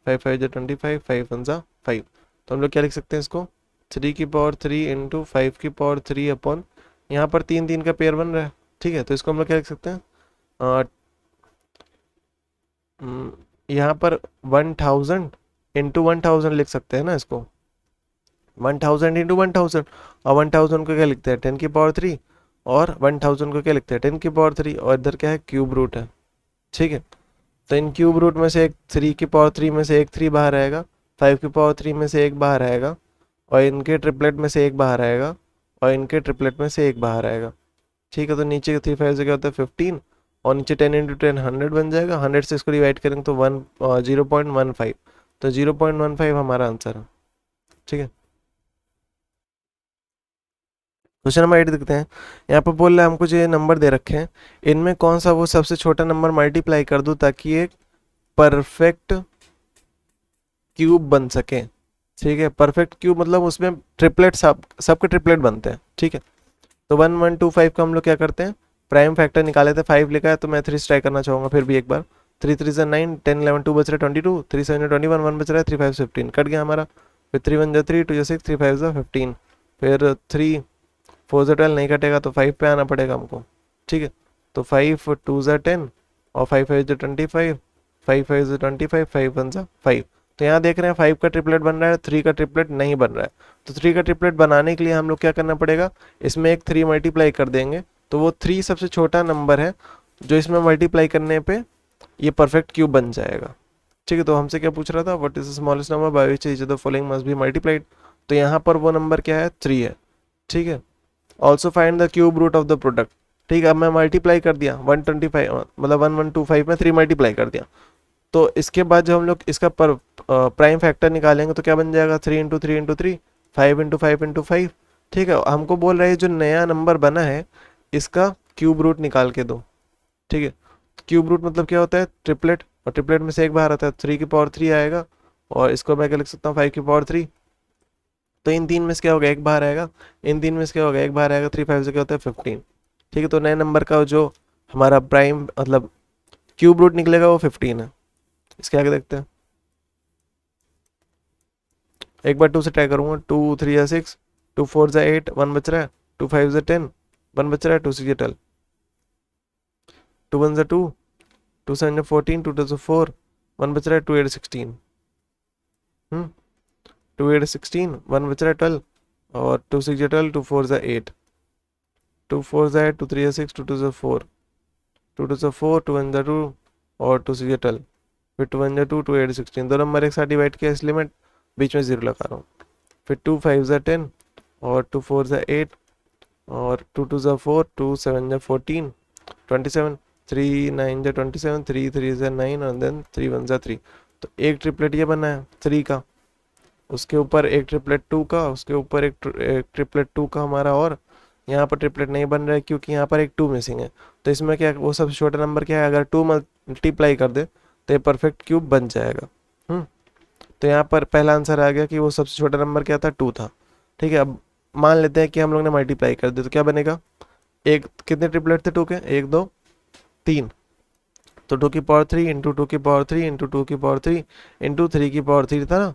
5 5 25, 5 1 5। तो हम लोग क्या लिख सकते हैं इसको, 3 की पावर 3 इंटू 5 की पावर 3 अपॉन, यहाँ पर 3 3 का पेयर बन रहा है, ठीक है। तो इसको हम लोग क्या लिख सकते हैं, यहाँ पर 1000 इंटू 1000 लिख सकते हैं ना इसको, 1000 इंटू 1000, और 1000 को क्या लिखते हैं 10 की पावर 3, और 1000 को क्या लिखते हैं 10 की पावर 3, और इधर क्या है क्यूब रूट है, ठीक है। तो इन क्यूब रूट में से एक 3 की पावर 3 में से एक 3 बाहर आएगा, 5 की पावर 3 में से एक बाहर आएगा, और इनके ट्रिपलेट में से एक बाहर आएगा, और इनके ट्रिपलेट में से एक बाहर आएगा, ठीक है। तो नीचे के 3 5 से क्या होता है 15, और नीचे 10 इंटू 10 100 बन जाएगा, 100 से इसको डिवाइड करेंगे तो 0.15, तो 0.15 हमारा आंसर है, ठीक है। क्वेश्चन नंबर 8 देखते हैं। यहाँ पर बोल रहा है हमको जो ये नंबर दे रखे हैं, इनमें कौन सा वो सबसे छोटा नंबर मल्टीप्लाई कर दूं ताकि एक परफेक्ट क्यूब बन सके, ठीक है। परफेक्ट क्यूब मतलब उसमें ट्रिपलेट सबके ट्रिपलेट बनते हैं, ठीक है। तो 1 1 2 5 का हम लोग क्या करते हैं, प्राइम फैक्टर निकाले थे, 5 लिखा है तो मैं 3 ट्राई करना चाहूँगा फिर भी एक बार। 3 3 से 9, 10 11 2 बच रहा है 22, 3 7 21, 1 बच रहा है 3 5 15, कट गया हमारा। फिर 3 1 3, 2 6, 3 5 15, फिर 3 4 से 12 नहीं कटेगा तो 5 पे आना पड़ेगा हमको, ठीक है। तो 5 2 10, और 5 5 25, 5 5 से 25, 5 1 से 5। तो यहाँ देख रहे हैं 5 का ट्रिपलेट बन रहा है, 3 का ट्रिपलेट नहीं बन रहा है। तो 3 का ट्रिपलेट बनाने के लिए हम लोग क्या करना पड़ेगा, इसमें एक 3 मल्टीप्लाई कर देंगे, तो वो 3 सबसे छोटा नंबर है जो इसमें मल्टीप्लाई करने पे ये परफेक्ट क्यूब बन जाएगा। ठीक है, तो हमसे क्या पूछ रहा था, what is the smallest number by which each of the following must be multiplied. तो यहाँ पर वो नंबर क्या है, 3 है। ठीक है, also find the cube root of the product. ठीक है, अब मैं मल्टीप्लाई कर दिया 125, मतलब 1125 में 3 मल्टीप्लाई कर दिया। तो इसके बाद जब हम लोग इसका प्राइम फैक्टर निकालेंगे तो क्या बन जाएगा, 3 इंटू 3 इंटू 3, 5 इंटू 5 इंटू 5। ठीक है, हमको बोल रहा है जो नया नंबर बना है इसका क्यूब रूट निकाल के दो। ठीक है, क्यूब रूट मतलब क्या होता है, ट्रिपलेट, और ट्रिपलेट में से एक बाहर आता है, 3 की पावर 3 आएगा, और इसको मैं क्या लिख सकता हूँ, 5 की पावर 3। तो इन तीन में से क्या होगा, एक बाहर आएगा, इन तीन में से क्या होगा, एक बाहर आएगा, 3 5 से क्या होता है 15। ठीक है, तो नए नंबर का जो हमारा प्राइम मतलब क्यूब रूट निकलेगा वो 15 है। इसके आगे देखते हैं, एक बार 2 से ट्राई करूंगा, 2 3 या 6, 2 4 जा 8, 1 बच रहा है, 2 5 जा 10, 1 बच रहा है, 2 6 जा 12, 2 1 जा 2, 2 7 जा 14, 2 2 जा 4, 1 बच रहा है, 2 8 16, 2 8 16, 1 बच रहा है 12, और 2 6 जा 12, 2 4 जा 8, 2 4 जा 8, 2 3 जा 6, 2 2 जा 4, 2 2 जा 4, 2 1 जा 2, और 2 6 जा 12, फिर 2 1 जा 2, 2 8 16, दो नंबर एक साथ डिवाइड किया इसलिए मैं बीच में 0 लगा रहा हूँ। फिर 2 5 जा 10, और 2 4 जा 8, और 2 2 जा 4, 2 7 जा 14, 27, 3 9 जा 27, 3 3 जा 9, और देन 3 1 जा 3। तो एक ट्रिपलेट ये बना है 3 का, उसके ऊपर एक ट्रिपलेट 2 का, उसके ऊपर एक ट्रिपलेट 2 का हमारा, और यहाँ पर ट्रिपलेट नहीं बन रहा है क्योंकि यहाँ पर एक 2 मिसिंग है। तो इसमें क्या, वो सबसे छोटा नंबर क्या है, अगर 2 मल्टीप्लाई कर दे तो ये परफेक्ट क्यूब बन जाएगा। तो यहाँ पर पहला आंसर आ गया कि वो सबसे छोटा नंबर क्या था, 2 था। ठीक है, अब मान लेते हैं कि हम लोग ने मल्टीप्लाई कर दिया, तो क्या बनेगा, एक कितने ट्रिपलेट थे 2 के, 1 2 3, तो 2 की पावर 3 इंटू 2 की पावर 3 इंटू 2 की पावर 3 इंटू 3 की पावर 3 था ना।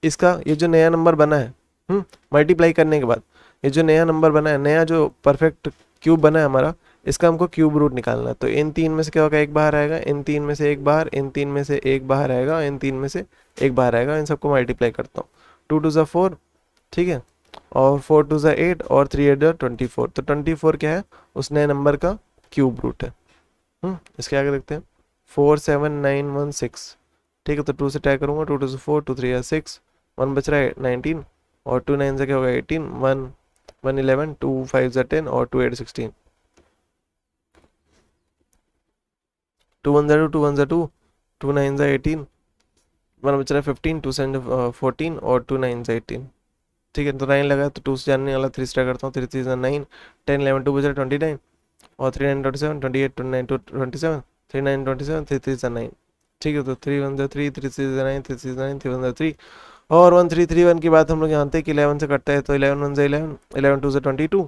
इसका ये जो नया नंबर बना है मल्टीप्लाई करने के बाद, ये जो नया नंबर बना है, नया जो परफेक्ट क्यूब बना है हमारा, इसका हमको क्यूब रूट निकालना है। तो इन तीन में से क्या होगा, एक बाहर आएगा, इन तीन में से एक बाहर, इन तीन में से एक बाहर आएगा, इन तीन में से एक बाहर आएगा। इन सबको मल्टीप्लाई करता हूँ, 2 2 जा 4, ठीक है, और 4 2 जा 8, और 3 8 जा 24। तो 24 क्या है, उस नए नंबर का क्यूब रूट है। इसके आगे देखते हैं, 4 7 9 1 6। ठीक है, तो 2 से ट्राई करूँगा, 2 2 से 4, 2 3 या 6, 1 बच रहा है 19, और 2 9 से क्या होगा 18, 1 1 11, 2 5 जा 10, और 2 8 16, 2 1 जा 2, 2 1 जा 2, 2 9 जा 18, 1 बच रहा है 15, 2 7 14, और 2 9 जा 18। ठीक है, तो 9 लगा, तो 2 से जानने वाला 3 से ट्राई करता हूँ, 3 3 जा 9, 10 11, 2 बच रहा है 29, और 3 9 27, 28 29 27, 3 9 27, 3 3 जा 9। ठीक है, तो 3 1 जा 3, 3 6 जा 9, 3 6 जा 9, 3 1 जा 3, और 1 3 3 1 की बात हम लोग जानते हैं कि 11 से कटता है, तो 11 1 से 11, 11 2 से 22,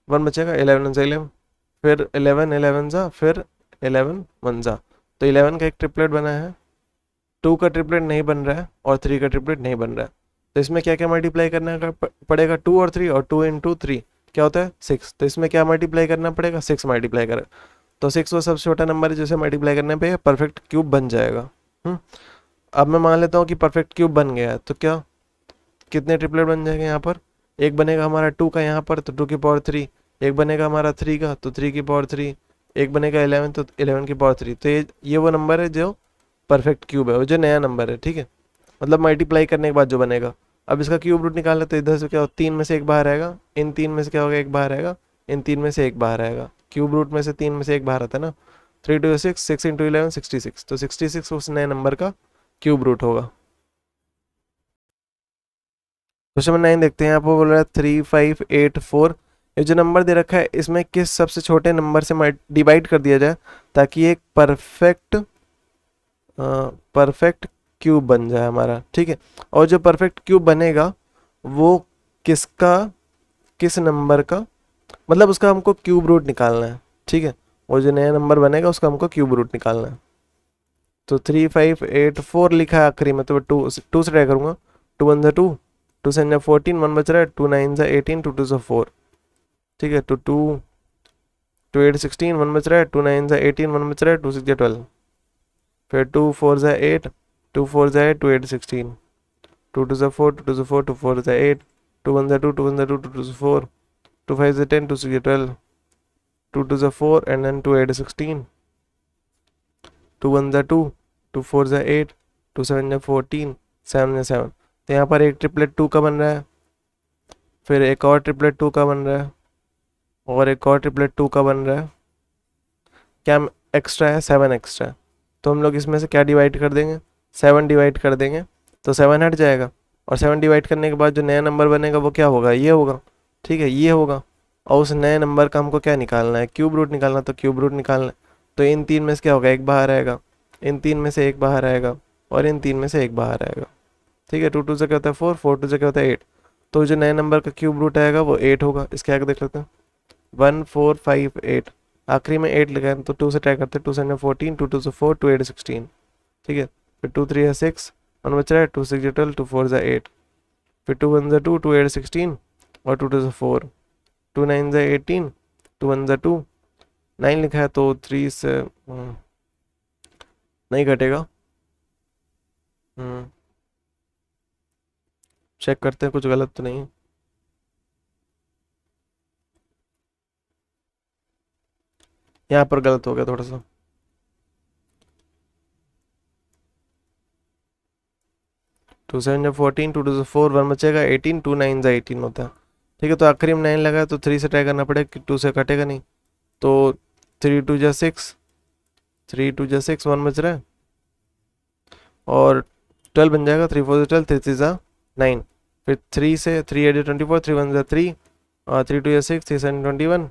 1 बचेगा, 11 1 से 11, फिर 11 11 जा, फिर 11 1 जा। तो 11 का एक ट्रिपलेट बना है, 2 का ट्रिपलेट नहीं बन रहा है, और 3 का ट्रिपलेट नहीं बन रहा है। तो इसमें क्या क्या मल्टीप्लाई करना पड़ेगा, 2 और 3, और 2 इंटू 3 क्या होता है 6। तो इसमें क्या मल्टीप्लाई करना पड़ेगा, 6 मल्टीप्लाई करें, तो 6 वो सबसे छोटा नंबर है जिसे मल्टीप्लाई करने पे परफेक्ट क्यूब बन जाएगा। अब मैं मान लेता हूँ कि परफेक्ट क्यूब बन गया है, तो क्या कितने ट्रिपलेट बन जाएंगे यहाँ पर, एक बनेगा हमारा 2 का यहाँ पर, तो 2 की पावर 3, एक बनेगा हमारा 3 का, तो 3 की पावर 3, एक बनेगा 11, तो 11 की पावर 3। तो ये वो नंबर है जो परफेक्ट क्यूब है, वो जो नया नंबर है। ठीक है, मतलब मल्टीप्लाई करने के बाद जो बनेगा। अब इसका क्यूब रूट निकालना, तो इधर से क्या हो, 3 में से एक बाहर आएगा, इन 3 में से क्या होगा, एक बाहर आएगा, इन 3 में से एक बाहर आएगा। क्यूब रूट में से 3 में से एक बाहर आता है ना, 3 2 6, 6 इंटू 11 66, तो 66 उस नए नंबर का क्यूब रूट होगा। क्वेश्चन नंबर 9 देखते हैं, यहाँ पर बोल रहा है 3 5 8 4। ये जो नंबर दे रखा है इसमें किस सबसे छोटे नंबर से डिवाइड कर दिया जाए ताकि एक परफेक्ट क्यूब बन जाए हमारा। ठीक है, और जो परफेक्ट क्यूब बनेगा वो किस नंबर का, मतलब उसका हमको क्यूब रूट निकालना है। ठीक है, वो जो नया नंबर बनेगा उसका हमको क्यूब रूट निकालना है। तो 3 5 8 4 लिखा है आखिरी में, तो 2 से ट्राई करूँगा, 2 1 2, 2 7 14, 1 बच रहा है, 2 9 18, 2 2 4। ठीक है, तो 2 टू 8 16 1 बच रहा है, 2 9 18 1 बच रहा है, 2 6 12, फिर 2 4 8, 2 4 8, 2 8 16, 2 2 4, 2 2 4, 2 4 8, 2 1 2, 2 1 2, 2 2 4, 2 5 10, 2 6 12, 2 2 4 and then 2 8 16, 2 1 2, 2 4 8, 2 7 14, 7 7। तो यहाँ पर एक ट्रिपलेट 2 का बन रहा है, फिर एक और ट्रिपलेट 2 का बन रहा है, और एक और ट्रिपलेट 2 का बन रहा है। क्या एक्स्ट्रा है? 7 एक्स्ट्रा है। तो हम लोग इसमें से क्या डिवाइड कर देंगे? 7 डिवाइड कर देंगे तो 7 हट जाएगा, और 7 डिवाइड करने के बाद जो नया नंबर बनेगा वो क्या होगा? ये होगा, ठीक है, ये होगा। और उस नए नंबर का हमको क्या निकालना है? क्यूब रूट निकालना। तो क्यूब रूट निकालना है, तो इन तीन में से क्या होगा? एक बाहर आएगा, इन तीन में से एक बाहर आएगा, और इन तीन में से एक बाहर आएगा, ठीक है। 2 2 से क्या होता है 4, 4 2 से क्या होता है 8। तो जो नए नंबर का क्यूब रूट आएगा वो 8 होगा। इसके आगे देख लेते हैं, 1 4 5 8, आखिरी में 8 लगा है, तो 2 से ट्राई करते हैं। 2 7 14, 2 2 से 4, 2 8 16, ठीक है। फिर 2 3 है 6, 1 बच रहा है, 2 6 12, 2 4 8, फिर 2 1 2, 2 8 16, और 2 2 से 4, 2 9 18, 2 1 2, 9 लिखा है तो 3 से नहीं घटेगा। चेक करते हैं कुछ गलत तो नहीं है। यहाँ पर गलत हो गया थोड़ा सा। 2 7 14, 2 2 से 4, 1 बचेगा 18, 2 9 18 होता है, ठीक है। तो आखिरी में 9 लगा तो 3 से ट्राई करना पड़ेगा कि 2 से कटेगा नहीं। तो 3 2 जा 6, 3 2 जा 6, 1 बच रहा है, और 12 बन जाएगा, 3 4 12, 3 3 जा 9, फिर 3 से 3 8 24, 3 1 जा 3, और 3 2 जा 6, 3 7 21,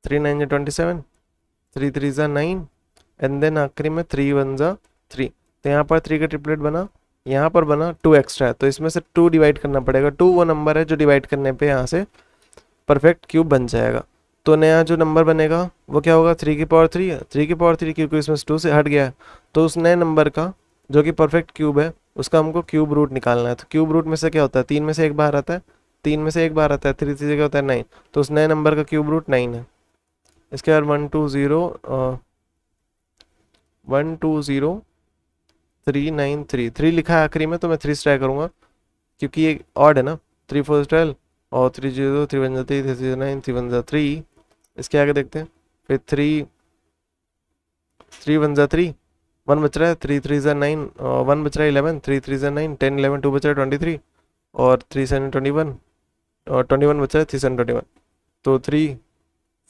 3 9 जा 27, 3 3 जा 9, एंड देन आखिरी में 3 1 जा 3। तो यहाँ पर 3 का ट्रिपलेट बना, यहाँ पर बना 2 एक्स्ट्रा है, तो इसमें से 2 डिवाइड करना पड़ेगा। 2 वो नंबर है जो डिवाइड करने पे यहाँ से परफेक्ट क्यूब बन जाएगा। तो नया जो नंबर बनेगा वो क्या होगा? 3 की पावर 3 है, 3 की पावर 3, क्योंकि इसमें से 2 से हट गया है। तो उस नए नंबर का जो कि परफेक्ट क्यूब है उसका हमको क्यूब रूट निकालना है। तो क्यूब रूट में से क्या होता है? 3 में से एक बाहर आता है, 3 में से एक बाहर आता है, 3 3 क्या होता है 9। तो उस नए नंबर का क्यूब रूट 9 है। इसके बाद 1 2 0 1 2 0 3 9 3, 3 लिखा है आखिरी में, तो मैं 3 से ट्राई करूँगा क्योंकि ये ऑड है ना। 3 4 12, और 3 0 3 1 3 3 3 9 3 1 3। इसके आगे देखते हैं, फिर 3 3 1 3, 1 बच रहा है, 3 3 9, 1 बच रहा है 11, 3 3 9 10 11, 2 बच रहा है 23, और 3 7 21, और 21 बच रहा है, 3 7 21। तो 3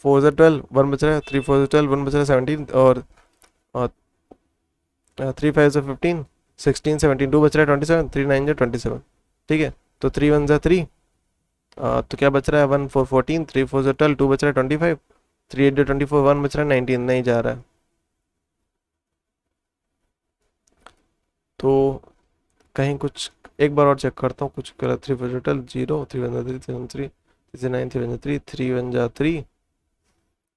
4 12, 1 बच रहा है, 3 4 12, 1 बच रहा है 17, और 3 5 15, 16 17, 2 बच रहा है 27, 3 9 27, ठीक है। तो 3 1 3, तो क्या बच रहा है 1 4 14, 3 4 12, 2 बच रहा है 25, 3 8 24, 1 बच रहा है 19, नहीं जा रहा है। तो कहीं कुछ एक बार और चेक करता हूँ कुछ गलत। 3 4 12 0, 3 1 3 3 3 3 9 3 1 3 3 1 जा 3,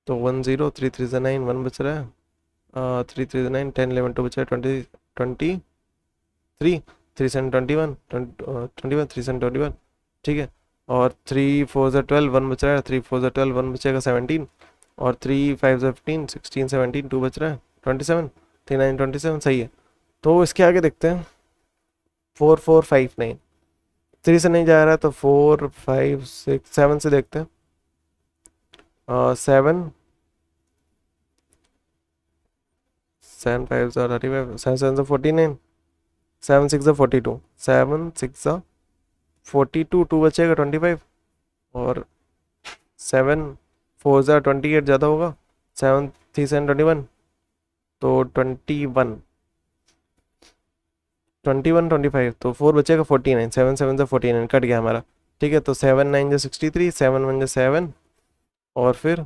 तो 1 0, 3 3 9, 1 बच रहा है, 3 3 9 10 11, 2 बच रहा है 20 23, 3 7 21 21, 3 7 21, ठीक है। और 3 4 12, 1 बच रहा है, 3 4 12, 1 बचेगा 17, और 3 5 15, 16 17, 2 बच रहा है 27, 3 9 27, सही है। तो इसके आगे देखते हैं 4 4 5 9, 3 से नहीं जा रहा है तो 4 5 6 7 से देखते हैं। 7 7 5 35, 7 7 49, 7 6 42, 7 6 42, 2 बचेगा 25, और 7 4 28 ज़्यादा होगा, 7 3 7 21, तो 21 21 25, तो 4 बचेगा 49, 7 7 49, कट गया हमारा, ठीक है। तो 7 9 63, 7 1 7, और फिर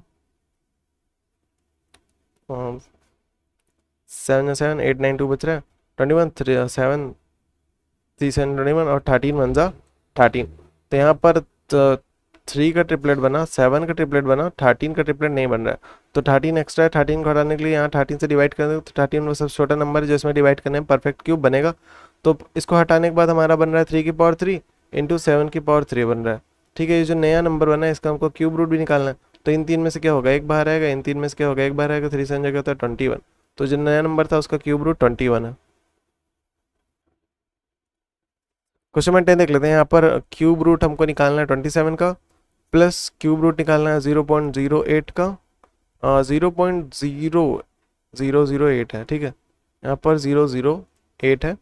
7 7 8 9 2 बच रहा है 21, 3 7 3 7 21, और 13 1 13। तो यहाँ पर 3 का ट्रिपलेट बना, 7 का ट्रिपलेट बना, 13 का ट्रिपलेट नहीं बन रहा है। तो 13 एक्स्ट्रा है, 13 को हटाने के लिए यहाँ 13 से डिवाइड कर दो, तो 13 वो सबसे छोटा नंबर है जो इसमें डिवाइड करने में परफेक्ट क्यूब बनेगा। तो इसको हटाने के बाद हमारा बन रहा है 3 की पावर 3 इंटू 7 की पावर 3 बन रहा है, ठीक है। ये जो नया नंबर बना है इसका हमको क्यूब रूट भी निकालना है। तो इन तीन में से क्या होगा, एक बाहर आएगा, इन तीन में से क्या होगा, एक बाहर आएगा, 3 7 जगह होता है 21। तो जो नया नंबर था उसका क्यूब रूट 21 है। क्वेश्चन नंबर 10 देख लेते हैं। यहाँ पर क्यूब रूट हमको निकालना है 27 का, प्लस क्यूब रूट निकालना है 0.08 का, 0.0008 है, ठीक है। यहाँ पर 008 है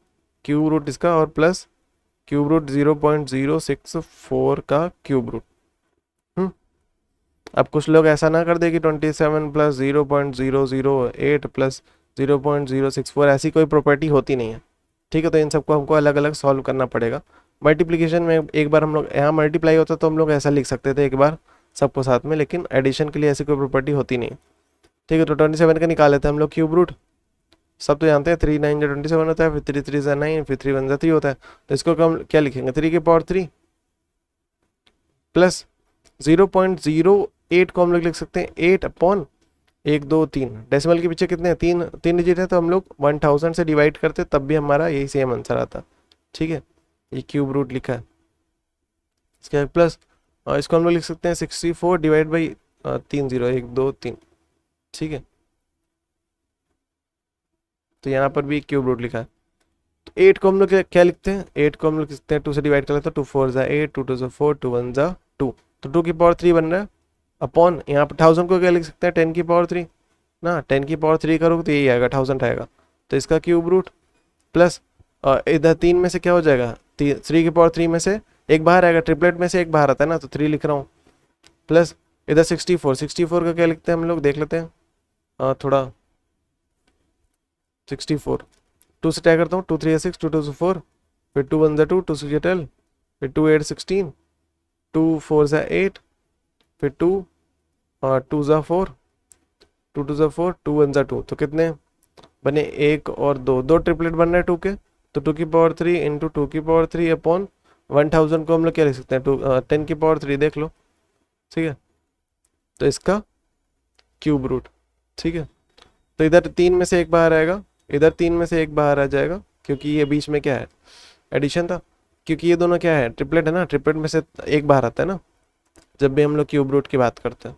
क्यूब रूट इसका, और प्लस क्यूब रूट 0.064 का क्यूब रूट। अब कुछ लोग ऐसा ना कर दे कि 27 प्लस 0.008 प्लस 0.064, ऐसी कोई प्रॉपर्टी होती नहीं है, ठीक है। तो इन सबको हमको अलग अलग सॉल्व करना पड़ेगा। मल्टीप्लिकेशन में एक बार हम लोग यहाँ मल्टीप्लाई होता तो हम लोग ऐसा लिख सकते थे एक बार सबको साथ में, लेकिन एडिशन के लिए ऐसी कोई प्रॉपर्टी होती नहीं, ठीक है। तो 27 का निकाल लेते हैं हम लोग क्यूब रूट। सब तो जानते हैं 3 9 जो 27 होता है, फिर 3 3 जा 9, फिर 3 1 जा 3 होता है। तो इसको हम क्या लिखेंगे, 3 की पावर 3 प्लस 0.08 को हम लोग लिख सकते हैं 8 अपॉन 1 2 3। डेसिमल के पीछे कितने हैं, तीन तीन डिजिट है, तो हम लोग 1000 से डिवाइड करते तब भी हमारा यही सेम आंसर आता, ठीक है। ये क्यूब रूट लिखा है इसके प्लस, और इसको हम लोग लिख सकते हैं 64 डिवाइड बाई 3 0 1 2 3, ठीक है। तो यहाँ पर भी क्यूब रूट लिखा है। तो 8 को हम लोग क्या लिखते हैं, 8 को हम लोग लिखते हैं 2 से डिवाइड कर लेते हैं, 2 4 जा 8, 2 2 जा 4, 2 1 जा 2, तो 2 की पावर 3 बन रहा है अपॉन, यहाँ पर 1000 को क्या लिख सकते हैं 10 की पावर 3 ना, 10 की पावर 3 करोगे तो यही आएगा 1000 आएगा। तो इसका क्यूब रूट प्लस इधर 3 में से क्या हो जाएगा, 3 की पावर 3 में से एक बाहर आएगा, ट्रिपलेट में से एक बाहर आता है ना, तो 3 लिख रहा हूँ, प्लस इधर 64 का क्या लिखते हैं हम लोग, देख लेते हैं थोड़ा। 64 2 से ट्राई करता हूँ, 2 3 6, 2 2 4, फिर 2 1 2, 2 6 12, फिर 2 8 16, 2 4 8, फिर 2 2 4, 2 2 4, 2 1 2, तो कितने बने, एक और दो, दो ट्रिपलेट बन रहे हैं 2 के, तो 2 की पावर 3 इंटू 2 की पावर 3 अपॉन 1000 को हम लोग क्या लिख सकते हैं, 10 की पावर 3 देख लो, ठीक है। तो इसका क्यूब रूट, ठीक है। तो इधर 3 में से एक बाहर आएगा, इधर 3 में से एक बाहर आ जाएगा, क्योंकि ये बीच में क्या है, एडिशन था, क्योंकि ये दोनों क्या है, ट्रिपलेट है ना, ट्रिपलेट में से एक बाहर आता है ना जब भी हम लोग क्यूब रूट की बात करते हैं।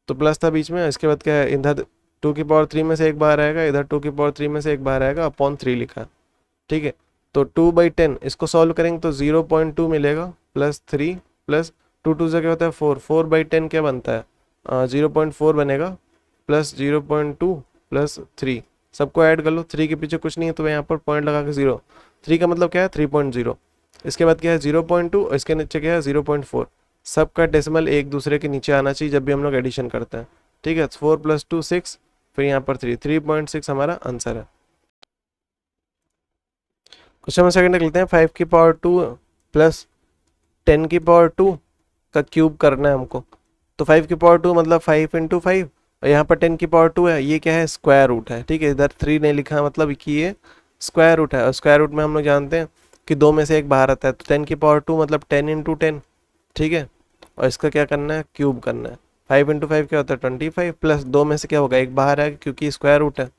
तो प्लस था बीच में, इसके बाद क्या है, इधर 2 की पावर 3 में से एक बाहर आएगा, इधर 2 की पावर 3 में से एक बाहर आएगा, अपॉन 3 लिखा है, ठीक है। तो 2/10 इसको सॉल्व करेंगे तो 0.2 मिलेगा, प्लस 3 प्लस 2 2 से क्या होता है 4, 4/10 क्या बनता है 0.4 बनेगा, प्लस 0.2 प्लस 3, सबको ऐड कर लो, 3 के पीछे कुछ नहीं है तो यहाँ पर पॉइंट लगा के 0, 3 का मतलब क्या है 3.0, इसके बाद क्या है 0.2 और इसके नीचे क्या है 0.4। सबका डेसिमल एक दूसरे के नीचे आना चाहिए जब भी हम लोग एडिशन करते हैं, ठीक है। 4 + 2 6, फिर यहाँ पर 3.6 हमारा आंसर है। क्वेश्चन नंबर सेकंड देख लेते हैं। 5 की पावर 2 प्लस 10 की पावर 2 का क्यूब करना है हमको। तो 5 की पावर 2 मतलब 5 × 5, और यहाँ पर 10 की पावर 2 है, ये क्या है स्क्वायर रूट है, ठीक है। इधर 3 नहीं लिखा है मतलब कि ये स्क्वायर रूट है, और स्क्वायर रूट में हम लोग जानते हैं कि 2 में से एक बाहर आता है, तो 10 की पावर 2 मतलब 10 × 10, ठीक है। और इसका क्या करना है, क्यूब करना है। 5 × 5 क्या होता है 25, प्लस 2 में से क्या होगा एक बाहर आएगा क्योंकि स्क्वायर रूट है,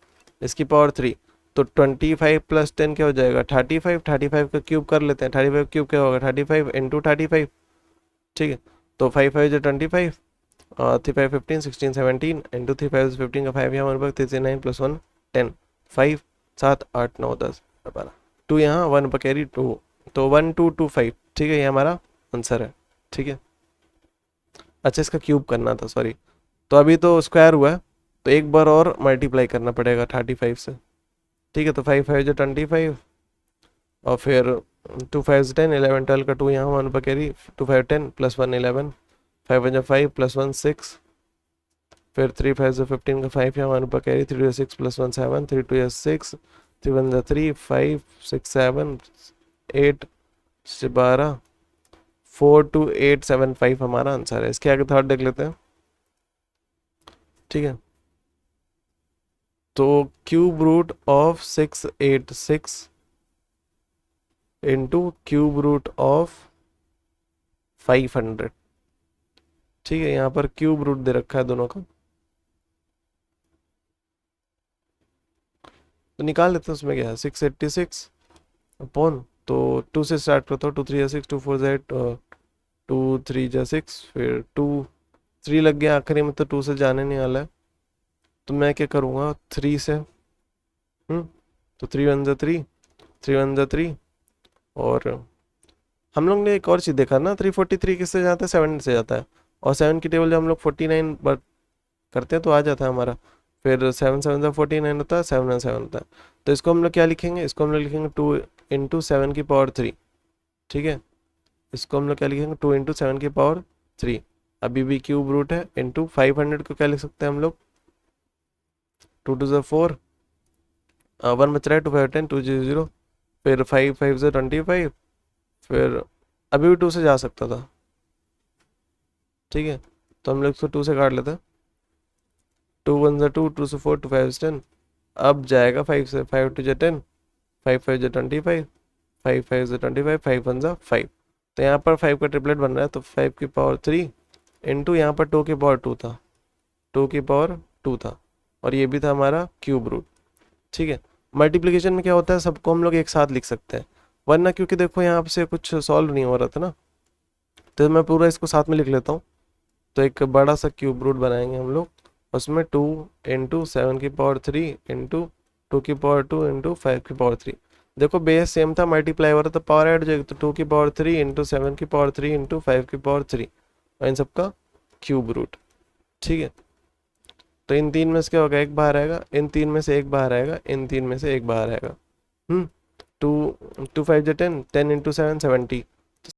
इसकी पावर 3, तो 25 + 10 क्या हो जाएगा 35, 35 का क्यूब कर लेते हैं, 35 क्यूब क्या होगा 35 × 35, ठीक है। तो 5 5 जो 25, 3 5 15 16 17 इंटू 3 5 15 का 5 यहाँ 1 पर 3 9 + 1 10, 5 7 8 9 10 12, 2 यहाँ 1 पर कैरी 2, तो 1 2 2 5, ठीक है, ये हमारा आंसर है, ठीक है। अच्छा इसका क्यूब करना था, सॉरी। तो अभी तो स्क्वायर हुआ है, तो एक बार और मल्टीप्लाई करना पड़ेगा 35 से, ठीक है। तो 5 5 जो 25, और फिर 2 5 10 11 12 का 2 यहाँ 1 पर कैरी, 2 5 10 + 1 11, 5 1 5 + 1 6, फिर 3 5 15 का 5 यहाँ 1 पर कैरी, 3 2 6 + 1 7, 3 2 6, 3 1 3, 5 6 7 8 से 12, 42875 हमारा आंसर है। इसके आगे थर्ड देख लेते हैं, ठीक है। तो cube root of 686 into cube root of 500, ठीक है। यहाँ पर क्यूब रूट दे रखा है दोनों का, तो निकाल लेते हैं। उसमें क्या है 686 अपॉन, तो 2 से स्टार्ट करता हूँ, 2 3 6, 2 4 8, 2 3 6, फिर 2 3 लग गया आखिरी में, तो 2 से जाने नहीं वाला है, तो मैं क्या करूँगा 3 से, तो 3 1 जा 3, 3 1 जा 3, और हम लोग ने एक और चीज़ देखा ना, 343 किससे जाता है, 7 से जाता है, और 7 की टेबल जब हम लोग 49 बार करते हैं तो आ जाता है हमारा, फिर 7 7 जा 49 होता है, 7 7 होता है, तो इसको हम लोग क्या लिखेंगे, इसको हम लोग लिखेंगे 2 इंटू 7 की पावर 3, ठीक है, इसको हम लोग क्या लिखेंगे 2 इंटू 7 की पावर 3, अभी भी क्यूब रूट है, इंटू 500 को क्या लिख सकते हैं हम लोग, 2 2 4, 1 बच रहा है, 2 5 10, 2 0 0, फिर 5 5 से 25, फिर अभी भी 2 से जा सकता था, ठीक है, तो हम लोग इसको 2 से काट लेते हैं, 2 1 से 2, 2 से 4, 2 5 से 10, अब जाएगा 5 से, 5 2 से 10, 5 5 से 25, 5 5 से 25, 5 1 से 5, तो यहाँ पर 5 का ट्रिपलेट बन रहा है, तो 5 की पावर 3 इंटू यहाँ पर 2 की पावर 2 था, 2 की पावर 2 था, और ये भी था हमारा क्यूब रूट, ठीक है। मल्टीप्लिकेशन में क्या होता है, सबको हम लोग एक साथ लिख सकते हैं, वरना क्योंकि देखो यहाँ से कुछ सॉल्व नहीं हो रहा था ना, तो मैं पूरा इसको साथ में लिख लेता हूँ, तो एक बड़ा सा क्यूब रूट बनाएंगे हम लोग, उसमें 2 इंटू 7 की पावर 3 इंटू 2 की पावर 2 इंटू 5 की पावर 3, देखो बेस सेम था, मल्टीप्लाई हो रहा था, पावर ऐड हो जाएगी, तो 2 की पावर 3 इंटू 7 की पावर 3 इंटू 5 की पावर 3, और इन सबका क्यूब रूट, ठीक है। तो इन तीन में से क्या होगा, एक बाहर आएगा, इन तीन में से एक बाहर आएगा, इन तीन में से एक बाहर आएगा, 2 2 5 जा 10, 10 इंटू 7 70,